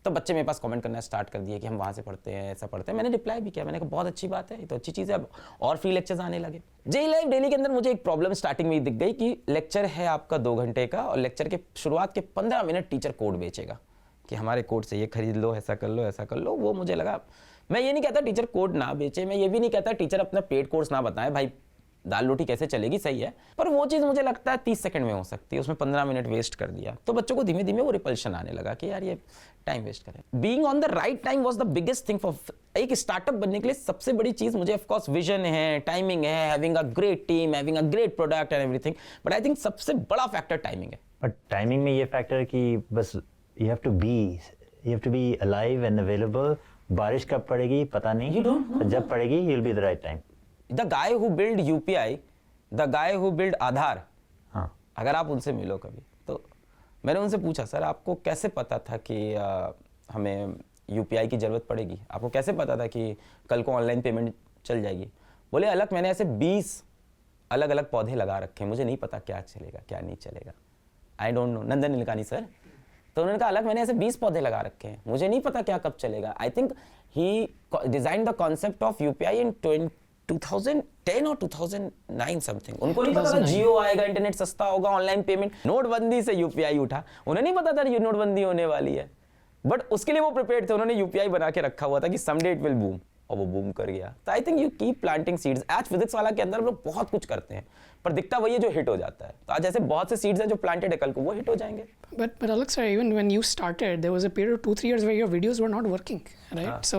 तो बच्चे मेरे पास कमेंट करना स्टार्ट कर दिए कि हम वहाँ से पढ़ते हैं, ऐसा पढ़ते हैं। मैंने रिप्लाई भी किया, मैंने कहा बहुत अच्छी बात है, ये तो अच्छी चीज़ है, अब और फ्री लेक्चर्स आने लगे। जेई लाइव डेली के अंदर मुझे एक प्रॉब्लम स्टार्टिंग में ही दिख गई कि लेक्चर है आपका 2 घंटे का, और लेक्चर के शुरुआत के 15 मिनट टीचर कोड बेचेगा कि हमारे कोड से ये खरीद लो, ऐसा कर लो। वो मुझे लगा, मैं ये नहीं कहता टीचर कोड ना बेचे, मैं ये भी नहीं कहता टीचर अपना पेड कोर्स ना बताए, भाई दाल रोटी कैसे चलेगी, सही है, पर वो चीज़ मुझे लगता है 30 सेकंड में हो सकती है, उसमें 15 मिनट वेस्ट कर दिया, तो बच्चों को धीमे धीमे वो रिपल्शन आने लगा कि यार ये टाइम वेस्ट करें। Being on the right time was the biggest thing for एक स्टार्टअप बनने के लिए। सबसे बड़ी चीज़ मुझे ऑफ कोर्स विजन है, टाइमिंग है, having a great team, having a great product and everything, but I think सबसे बड़ा फैक्टर टाइमिंग है। बट टाइमिंग में ये फैक्टर कि बस you have to be alive and available. बारिश कब पड़ेगी पता नहीं, You don't know. जब पड़ेगी you will be the right time. The guy who build UPI, the guy who build Aadhaar, हाँ, अगर आप उनसे मिलो कभी, तो मैंने उनसे पूछा सर आपको कैसे पता था कि हमें UPI की ज़रूरत पड़ेगी, आपको कैसे पता था कि कल को ऑनलाइन पेमेंट चल जाएगी? बोले अलग मैंने ऐसे 20 अलग अलग पौधे लगा रखे हैं, मुझे नहीं पता क्या चलेगा क्या नहीं चलेगा, I don't know. Nandan Nilekani sir, तो उन्होंने कहा अलग मैंने ऐसे 20 पौधे लगा रखे हैं, मुझे नहीं पता क्या कब चलेगा। I think he design the concept of UPI इन 2010 और 2009 समथिंग। उनको नहीं पता था जियो आएगा, इंटरनेट सस्ता होगा, ऑनलाइन पेमेंट, नोटबंदी से UPI उठा, उन्हें नहीं पता था ये नोटबंदी होने वाली है, बट उसके लिए वो प्रिपेयर्ड थे, उन्होंने UPI बना के रखा हुआ था कि समडे इट विल बूम, और वो बूम कर गया। तो I think you keep planting seeds. आज फिजिक्स वाला के अंदर हम लोग बहुत कुछ करते हैं, पर दिखता वही है जो हिट हो जाता है। तो आज ऐसे बहुत से सीड्स हैं जो प्लांटेड है, कल को वो हिट हो जाएंगे। But Alex sir, even when you started, there was a period of 2-3 years where your videos were not working, right? So,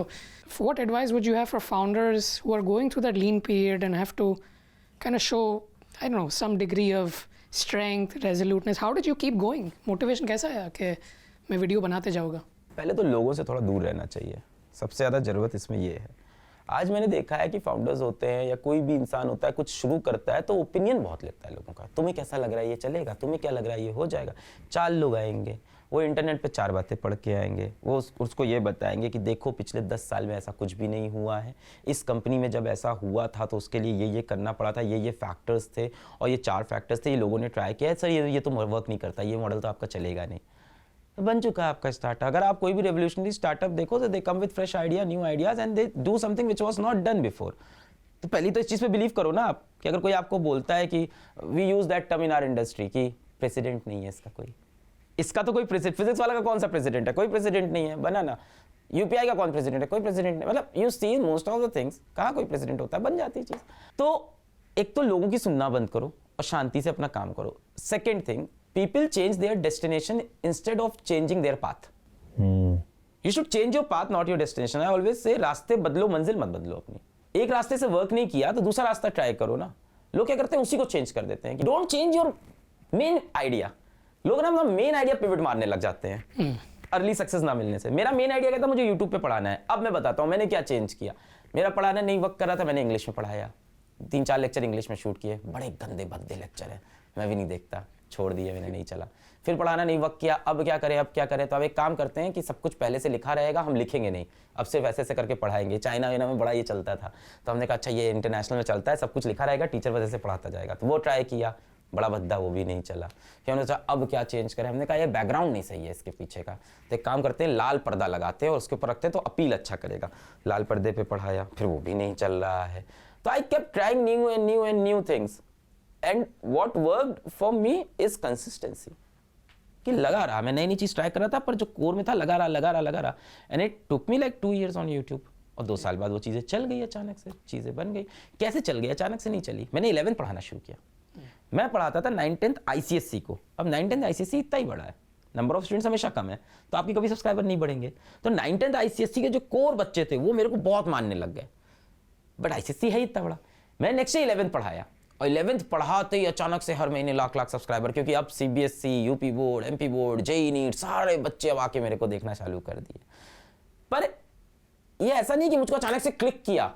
what advice would you have for founders who are going through that lean period and have to kind of show, I don't know, some degree of strength, resoluteness? How did you keep going? Motivation कैसा है कि मैं video बनाते जाऊँगा? पहले तो लोगों से थोड़ा दूर रहना चाहिए, सबसे ज़्यादा ज़रूरत इसमें ये है। आज मैंने देखा है कि फाउंडर्स होते हैं या कोई भी इंसान होता है, कुछ शुरू करता है तो ओपिनियन बहुत लेता है लोगों का, तुम्हें कैसा लग रहा है ये चलेगा, तुम्हें क्या लग रहा है ये हो जाएगा। 4 लोग आएंगे, वो इंटरनेट पे 4 बातें पढ़ के आएंगे, वो उसको ये बताएंगे कि देखो पिछले 10 साल में ऐसा कुछ भी नहीं हुआ है, इस कंपनी में जब ऐसा हुआ था तो उसके लिए ये करना पड़ा था, ये फैक्टर्स थे और ये 4 फैक्टर्स थे, ये लोगों ने ट्राई किया है, सर ये तो वर्क नहीं करता, ये मॉडल तो आपका चलेगा नहीं। तो बन चुका है आपका स्टार्टअप। अगर आप कोई भी रेवोल्यूशनरी स्टार्टअप देखो तो they come with fresh idea, new ideas and they do something which was not done before. तो पहली तो इस चीज़ पे बिलीव करो ना आप, कि अगर कोई आपको बोलता है कि we use that term in our industry कि प्रेसिडेंट नहीं है इसका कोई, इसका तो कोई प्रेसिडेंट, फिजिक्स वाला का कौन सा प्रेसिडेंट है, कोई प्रेसिडेंट नहीं है, बना ना। UPI का कौन प्रेसिडेंट है, कोई प्रेसिडेंट नहीं। मतलब you see most of the things, कहाँ कोई प्रेसिडेंट होता है, बन जाती है चीज़। तो एक तो लोगों की सुनना बंद करो और शांति से अपना काम करो। Second thing, people change their destination instead of changing their path. You should change your path, not your destination. I always say रास्ते बदलो, मंजिल मत बदलो अपनी। एक रास्ते से वर्क नहीं किया तो दूसरा रास्ता ट्राई करो ना। लोग क्या करते हैं, उसी को चेंज कर देते हैं कि don't change your main idea. लोग ना अपना मेन आइडिया पिवट मारने लग जाते हैं अर्ली सक्सेस ना मिलने से। मेरा मेन आइडिया कहता मुझे यूट्यूब पे पढ़ाना है। अब मैं बताता हूँ मैंने क्या चेंज किया। मेरा पढ़ाना नहीं वर्क कर रहा था, मैंने इंग्लिश में पढ़ाया, 3-4 लेक्चर इंग्लिश में शूट किए, बड़े गंदे भद्दे लेक्चर है, मैं भी नहीं देखता, छोड़ दिए मैंने, नहीं चला। फिर पढ़ाना नहीं वर्क किया, अब क्या करें, तो अब एक काम करते हैं कि सब कुछ पहले से लिखा रहेगा, हम लिखेंगे नहीं, अब सिर्फ ऐसे ऐसे करके पढ़ाएंगे। चाइना वाइना में बड़ा ये चलता था, तो हमने कहा अच्छा ये इंटरनेशनल में चलता है, सब कुछ लिखा रहेगा, टीचर वजह से पढ़ाता जाएगा। तो वो ट्राई किया, बड़ा भद्दा, वो भी नहीं चला। फिर हमने सोचा अब क्या चेंज करें, हमने कहा ये बैकग्राउंड नहीं सही है इसके पीछे का, तो एक काम करते हैं लाल पर्दा लगाते हैं और उसके ऊपर रखते हैं तो अपील अच्छा करेगा। लाल पर्दे पे पढ़ाया, फिर वो भी नहीं चल रहा है। तो I kept trying new things and what worked for me is consistency, कि लगा रहा, मैं नई चीज़ ट्राई कर रहा था पर जो कोर में था लगा रहा and it took me like 2 years on YouTube. और 2 साल बाद वो चीज़ें चल गई, अचानक से चीज़ें बन गई। कैसे चल गई? अचानक से नहीं चली। मैंने 11th पढ़ाना शुरू किया, मैं पढ़ाता था 9th 10th ICSE को। अब 9th 10th ICSE इतना ही बड़ा है, नंबर ऑफ स्टूडेंट्स हमेशा कम है तो आपके कभी सब्सक्राइबर नहीं बढ़ेंगे। तो 9th-10th ICSE के जो कोर बच्चे थे वो मेरे को बहुत मानने लग गए, बट ICSE है इतना बड़ा। मैंने नेक्स्ट डे 11th पढ़ाया और 11th पढ़ाते ही अचानक से हर महीने लाख सब्सक्राइबर, क्योंकि अब CBSE, UP board, MP board, JEE NEET सारे बच्चे अब आके मेरे को देखना चालू कर दिए। पर ये ऐसा नहीं कि मुझको अचानक से क्लिक किया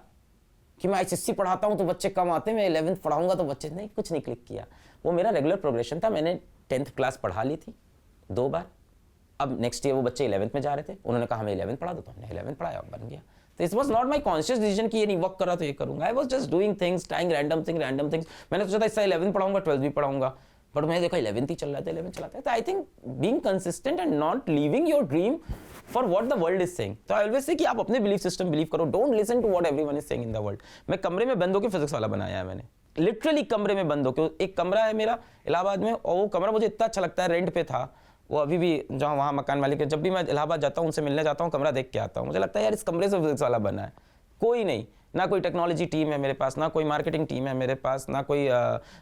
कि मैं ICSE पढ़ाता हूँ तो बच्चे कम आते हैं, मैं 11th पढ़ाऊंगा तो बच्चे नहीं, कुछ नहीं क्लिक किया। वो मेरा रेगुलर प्रोग्रेशन था। मैंने 10th क्लास पढ़ा ली थी 2 बार। अब नेक्स्ट ईयर वो बच्चे 11th में जा रहे थे, उन्होंने कहा हमें 11th पढ़ा दो, तो हमने 11th पढ़ाया, बन गया। तो it was not my conscious decision कि ये नहीं वर्क कर रहा तो ये करूंगा। I was just doing things, trying random things. मैंने सोचा था इससे 11th पढ़ाऊंगा, 12th भी पढ़ाऊंगा, बट मैंने देखा 11th ही चल रहा था, 11th चलाता है। तो I think being consistent and not leaving your dream for what the world is saying. तो आई ऑलवेज से कि आप अपने बिलीफ सिस्टम बिलीव करो, don't listen to what everyone is saying in the world. मैं कमरे में बंद होकर फिजिक्स वाला बनाया है मैंने, लिटरली कमरे में बंद होकर। एक कमरा है मेरा इलाहाबाद में और वो कमरा मुझे इतना अच्छा लगता है, रेंट पे था वो, अभी भी जहाँ वहाँ मकान मालिक है, जब भी मैं इलाहाबाद जाता हूँ उनसे मिलने जाता हूँ, कमरा देख के आता हूँ, मुझे लगता है यार इस कमरे से फिजिक्स वाला बना है। कोई नहीं, ना कोई टेक्नोलॉजी टीम है मेरे पास, ना कोई मार्केटिंग टीम है मेरे पास, ना कोई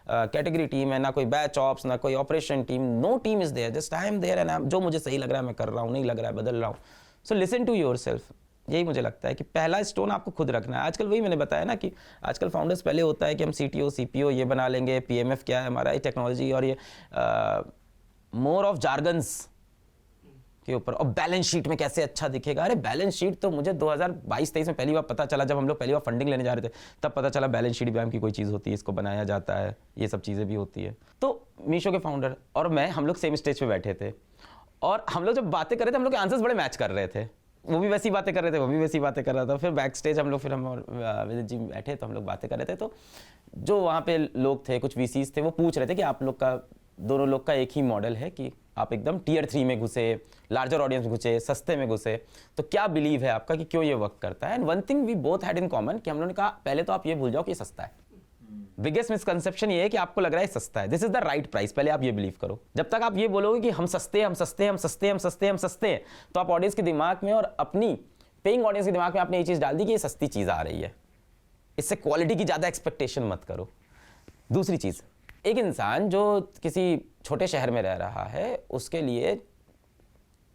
कैटेगरी टीम है, ना कोई बैच ऑप्स, ना कोई operation team, no team is there, just I am there and जो मुझे सही लग रहा है मैं कर रहा हूँ, नहीं लग रहा है बदल रहा हूँ। So listen to yourself. यही मुझे लगता है कि पहला स्टोन आपको खुद रखना है। आजकल वही मैंने बताया ना कि आजकल फाउंडर्स पहले होता है कि हम CTO CPO ये बना लेंगे, PMF क्या है हमारा, ये टेक्नोलॉजी और ये मोर ऑफ जार्गन्स के ऊपर, और बैलेंस शीट में कैसे अच्छा दिखेगा। अरे बैलेंस शीट तो मुझे 2022-23 में पहली बार पता चला, जब हम लोग पहली बार फंडिंग लेने जा रहे थे तब पता चला बैलेंस शीट भी की कोई चीज़ होती है, इसको बनाया जाता है, ये सब चीज़ें भी होती है। तो मीशो के फाउंडर और मैं, हम लोग सेम स्टेज पे बैठे थे और हम लोग जब बातें कर रहे थे हम लोग के आंसर्स बड़े मैच कर रहे थे, वो भी वैसी बातें कर रहे थे, वो भी वैसी बातें कर रहा था। फिर बैक स्टेज हम लोग, फिर हम विदित जी बैठे तो हम लोग बातें कर रहे थे, तो जो वहाँ पे लोग थे, कुछ VCs थे, वो पूछ रहे थे कि आप लोग का, दोनों लोग का एक ही मॉडल है कि आप एकदम Tier 3 में घुसे, लार्जर ऑडियंस में घुसे, सस्ते में घुसे, तो क्या बिलीव है आपका कि क्यों ये वर्क करता है। And one thing we both had in common कि हम लोगों ने कहा पहले तो आप ये भूल जाओ कि ये सस्ता है। बिगेस्ट मिसकंसेप्शन ये है कि आपको लग रहा है सस्ता है, this is the right price, पहले आप ये बिलीव करो। जब तक आप ये बोलोगे कि हम सस्ते हैं, हम सस्ते हैं, हम सस्ते हैं, हम सस्ते हैं, हम सस्ते हैं, तो आप ऑडियंस के दिमाग में और अपनी पेइंग ऑडियंस के दिमाग में आपने ये चीज़ डाल दी कि ये सस्ती चीज़ आ रही है, इससे क्वालिटी की ज़्यादा एक्सपेक्टेशन मत करो। दूसरी चीज़, एक इंसान जो किसी छोटे शहर में रह रहा है उसके लिए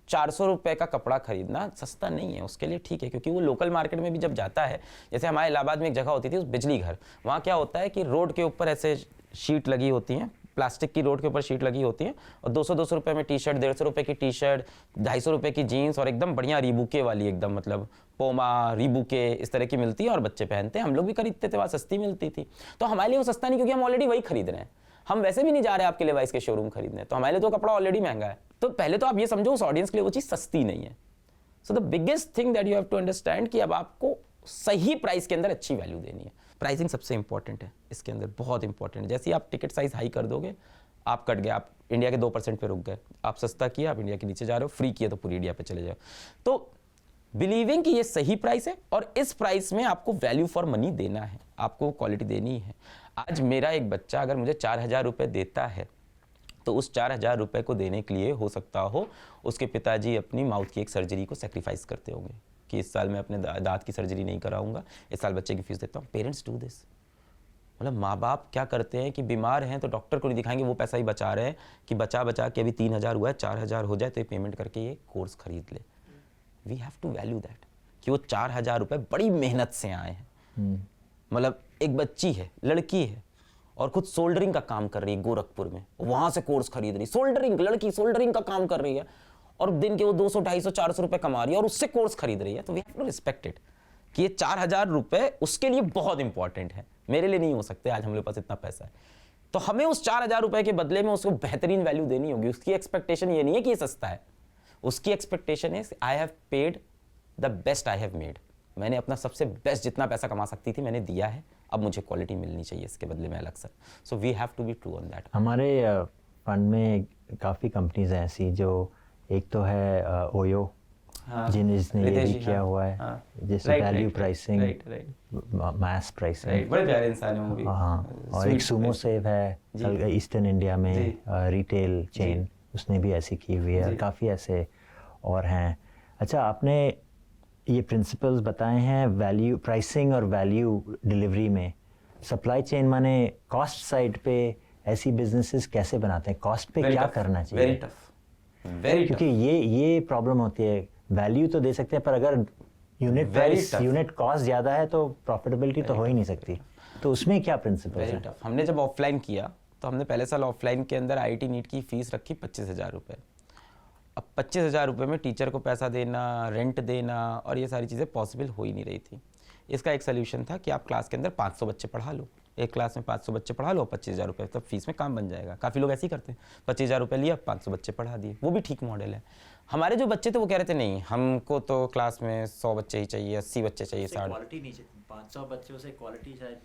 400 रुपये का कपड़ा खरीदना सस्ता नहीं है उसके लिए, ठीक है, क्योंकि वो लोकल मार्केट में भी जब जाता है, जैसे हमारे इलाहाबाद में एक जगह होती थी उस बिजली घर, वहाँ क्या होता है कि रोड के ऊपर ऐसे शीट लगी होती हैं, प्लास्टिक की रोड के ऊपर शीट लगी होती है और 200 रुपये में टी-शर्ट, 150 रुपये की टी-शर्ट, 250 रुपये की जीन्स और एकदम बढ़िया रीबूके वाली, एकदम मतलब पोमा, रीबूके इस तरह की मिलती है और बच्चे पहनते हैं। हम लोग भी खरीदते थे, वहाँ सस्ती मिलती थी। तो हमारे लिए वो सस्ता नहीं, क्योंकि हम ऑलरेडी वही खरीद रहे हैं, हम वैसे भी नहीं जा रहे आपके लेवाइस के शोरूम खरीदने, तो हमारे लिए तो कपड़ा ऑलरेडी महंगा है। तो पहले तो आप ये समझो उस ऑडियंस के लिए वो चीज़ सस्ती नहीं है। So the biggest thing that you have to understand कि अब आपको सही प्राइस के अंदर अच्छी वैल्यू देनी है। प्राइसिंग सबसे इंपॉर्टेंट है इसके अंदर, बहुत इंपॉर्टेंट है। जैसे ही आप टिकट साइज हाई कर दोगे, आप कट गए, आप इंडिया के 2% पे रुक गए, आप सस्ता किया, आप इंडिया के नीचे जा रहे हो, फ्री किया तो पूरी इंडिया पे चले जाओ। तो बिलीविंग कि ये सही प्राइस है और इस प्राइस में आपको वैल्यू फॉर मनी देना है, आपको क्वालिटी देनी है। आज मेरा एक बच्चा अगर मुझे 4000 रुपये देता है तो उस 4000 रुपये को देने के लिए हो सकता हो उसके पिताजी अपनी माउथ की एक सर्जरी को सेक्रीफाइस करते होंगे कि इस साल मैं अपने दांत की सर्जरी नहीं कराऊंगा, इस साल बच्चे की फीस देता हूँ। पेरेंट्स डू दिस, मतलब माँ बाप क्या करते हैं कि बीमार हैं तो डॉक्टर को नहीं दिखाएंगे, वो पैसा ही बचा रहे हैं कि बचा के अभी 3000 हुआ है, 4000 हो जाए तो ये पेमेंट करके ये कोर्स खरीद ले। We have to value that कि वो 4000 रुपये बड़ी मेहनत से आए हैं। मतलब एक बच्ची है, लड़की है और खुद सोल्डरिंग का काम कर रही है गोरखपुर में, वहाँ से कोर्स खरीद रही, सोल्डरिंग, लड़की सोल्डरिंग का काम कर रही है और दिन के वो 200, 250, 400 रुपये कमा रही है और उससे कोर्स खरीद रही है। तो we have to respect it कि ये 4000 रुपये उसके लिए बहुत इंपॉर्टेंट है, मेरे लिए नहीं हो सकते। आज हमारे पास इतना पैसा है तो हमें उस 4000 रुपये के बदले में उसको बेहतरीन वैल्यू देनी होगी। उसकी एक्सपेक्टेशन ये नहीं है कि ये सस्ता है, उसकी एक्सपेक्टेशन है I have paid the best I have made, मैंने अपना सबसे बेस्ट जितना पैसा कमा सकती थी मैंने दिया है, अब मुझे क्वालिटी मिलनी चाहिए इसके बदले में अलग से। So we have to be true on that. हमारे फंड में काफ़ी कंपनीज हैं ऐसी, जो एक तो है ओयो, जिसने ये भी किया हुआ है, जैसे वैल्यू प्राइसिंग, मास प्राइसिंग, बड़े प्यारे इंसान है वो भी। हाँ, और एक सुमो सेव है ईस्टर्न इंडिया में, रिटेल चेन, उसने भी ऐसी की हुई है, काफ़ी ऐसे और हैं। अच्छा, आपने ये प्रिंसिपल्स बताए हैं वैल्यू प्राइसिंग और वैल्यू डिलीवरी में। सप्लाई चेन माने कॉस्ट साइड पे ऐसी बिजनेसेस कैसे बनाते हैं, कॉस्ट पे क्या करना चाहिए? वेरी टफ, Very क्योंकि ये प्रॉब्लम होती है, वैल्यू तो दे सकते हैं पर अगर unit Very price tough. Unit cost ज़्यादा है तो प्रॉफिटेबिलिटी तो हो ही नहीं सकती। तो उसमें क्या प्रिंसिपल वेरी है? टफ। हमने जब ऑफलाइन किया तो हमने पहले साल ऑफलाइन के अंदर IIT नीट की फीस रखी 25,000 रुपये। अब 25,000 रुपये में टीचर को पैसा देना, रेंट देना और ये सारी चीज़ें पॉसिबल हो ही नहीं रही थी। इसका एक सोल्यूशन था कि आप क्लास के अंदर 500 बच्चे पढ़ा लो, एक क्लास में 500 बच्चे पढ़ा लो, 25,000 रुपये तब फीस में काम बन जाएगा। काफ़ी लोग ऐसे ही करते हैं, 25,000 रुपये लिया, 500 बच्चे पढ़ा दिए, वो भी ठीक मॉडल है। हमारे जो बच्चे थे वो कह रहे थे नहीं, हमको तो क्लास में 100 बच्चे ही चाहिए, 80 बच्चे चाहिए, 60। क्वालिटी नहीं चाहिए, 500 बच्चों से क्वालिटी शायद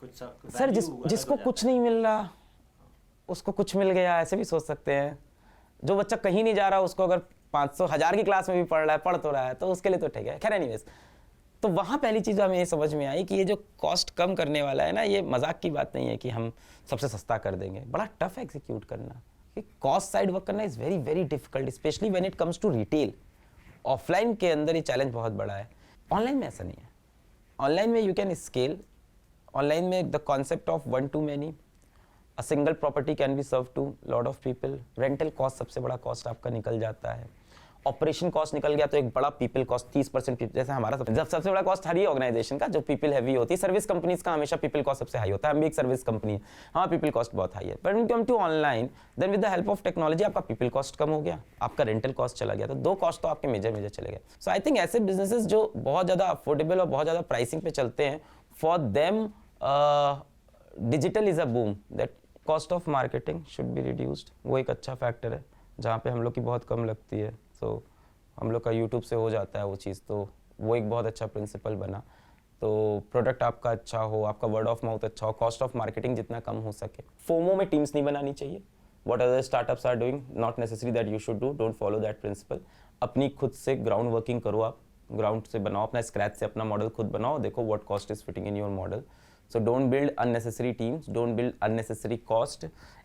कुछ सर जिसको कुछ नहीं मिल रहा उसको कुछ मिल गया, ऐसे भी सोच सकते हैं। जो बच्चा कहीं नहीं जा रहा उसको अगर 500 1000 की क्लास में भी पढ़ रहा है, पढ़ तो रहा है, तो उसके लिए तो ठीक है। खैर एनीवेज, तो वहाँ पहली चीज़ हमें ये समझ में आई कि ये जो कॉस्ट कम करने वाला है ना, ये मजाक की बात नहीं है कि हम सबसे सस्ता कर देंगे। बड़ा टफ है एग्जीक्यूट करना, कॉस्ट साइड वर्क करना is very very difficult, specially when it comes to retail. Offline के अंदर ये चैलेंज बहुत बड़ा है, ऑनलाइन में ऐसा नहीं है। ऑनलाइन में यू कैन स्केल, ऑनलाइन में the concept of one to many, a single property can be serve to lot of people. Rental cost सबसे बड़ा कॉस्ट आपका निकल जाता है, ऑपरेशन कॉस्ट निकल गया तो एक बड़ा पीपल कॉस्ट 30%, जैसे हमारा सबसे बड़ा कॉस्ट हर ही ऑर्गेनाइजेशन का जो पीपल हैवी होती है। सर्विस कंपनीज का हमेशा पीपल कॉस्ट सबसे हाई होता है, हम भी एक सर्विस कंपनी है, हमारा पीपल कॉस्ट बहुत हाई है। But when come to online, then with the help of technology आपका पीपल कॉस्ट कम हो गया, आपका रेंटल कॉस्ट चला गया, तो दो कॉस्ट तो आपके मेजर चले गए। सो आई थिंक ऐसे बिजनेसेस जो बहुत ज़्यादा अफोर्डेबल और बहुत ज़्यादा प्राइसिंग पे चलते हैं, for them digital is a boom, that cost of marketing should be reduced. वो एक अच्छा फैक्टर है जहाँ पे हम लोग की बहुत कम लगती है। सो हम लोग का यूट्यूब से हो जाता है वो चीज़, तो वो एक बहुत अच्छा प्रिंसिपल बना। तो प्रोडक्ट आपका अच्छा हो, आपका वर्ड ऑफ माउथ अच्छा हो, कॉस्ट ऑफ मार्केटिंग जितना कम हो सके। फोमो में टीम्स नहीं बनानी चाहिए। What other startups are doing, not necessary that you should do, don't follow that principle. अपनी खुद से ग्राउंड वर्किंग करो, आप ग्राउंड से बनाओ, अपना स्क्रैच से अपना मॉडल खुद बनाओ, देखो what cost is fitting in your model. So don't build unnecessary teams, don't build unnecessary cost,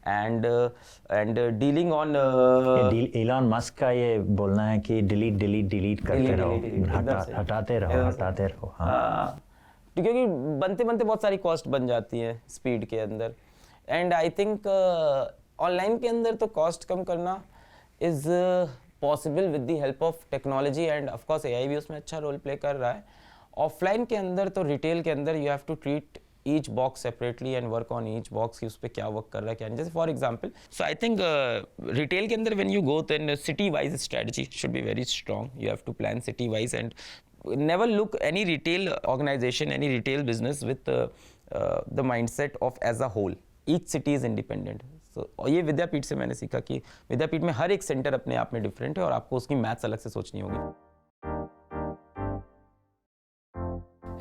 and dealing on Elon Musk का ये बोलना है कि डिलीट करते रहो, हटाते रहो। हाँ, क्योंकि बनते बनते बहुत सारी कॉस्ट बन जाती है स्पीड के अंदर। एंड आई थिंक ऑनलाइन के अंदर तो कॉस्ट कम करना is possible with the help of technology, end of course AI भी उसमें अच्छा रोल प्ले कर रहा है। ऑफलाइन के अंदर तो रिटेल के अंदर you have to treat each box separately and work on each box कि उस पर क्या वर्क कर रहा है क्या नहीं। जैसे for example, so I think retail के अंदर when you go then city wise strategy should be very strong. You have to plan city wise and never look any retail organization, any retail business with the mindset of as a whole. Each city is independent. So और ये विद्यापीठ से मैंने सीखा कि विद्यापीठ में हर एक centre अपने आप में डिफरेंट है और आपको उसकी मैथ्स अलग से सोचनी होगी।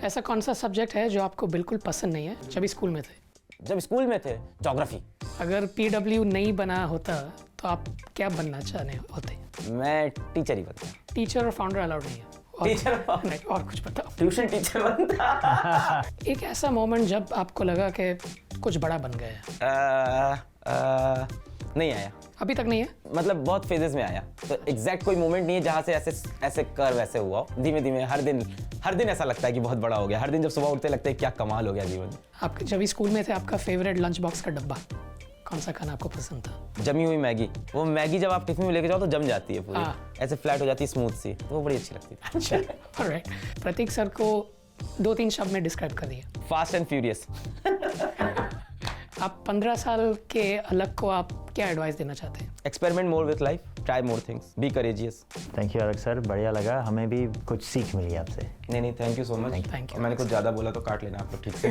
ऐसा कौन सा सब्जेक्ट है जो आपको बिल्कुल पसंद नहीं है जब स्कूल में थे? जब स्कूल में थे, ज्योग्राफी। अगर PW नहीं बना होता तो आप क्या बनना चाहने होते? मैं टीचर ही बनता। टीचर और फाउंडर अलाउड नहीं है? टीचर नहीं, और कुछ बताओ। ट्यूशन टीचर बनता। एक ऐसा मोमेंट जब आपको लगा कि कुछ बड़ा बन गया है? नहीं आया, अभी तक नहीं है? मतलब बहुत फेजेस में आया, तो एग्जैक्ट कोई मोमेंट नहीं है जहाँ से ऐसे कर्व ऐसे हुआ हो। धीमे धीमे हर दिन ऐसा लगता है कि बहुत बड़ा हो गया। हर दिन जब सुबह उठते लगता है क्या कमाल हो गया जीवन में। आप जब स्कूल में थे आपका फेवरेट लंच बॉक्स का डब्बा कौन सा खाना आपको पसंद था? जमी हुई मैगी। वो मैगी जब आप टिफिन में लेके जाओ तो जम जाती है पूरी, ऐसे फ्लैट हो जाती है, स्मूथ सी, तो वो बड़ी अच्छी लगती है। अच्छा, ऑलराइट। प्रतीक सर को 2-3 शब्द में डिस्क्राइब कर दिए। Fast and furious. आप 15 साल के अलग को आप क्या एडवाइस देना चाहते हैं? Experiment more with life, try more things, be courageous. Thank you अलग सर, बढ़िया लगा, हमें भी कुछ सीख मिली आपसे। नहीं, thank you so much. Thank you. मैंने कुछ ज़्यादा बोला तो काट लेना आप लोग ठीक से।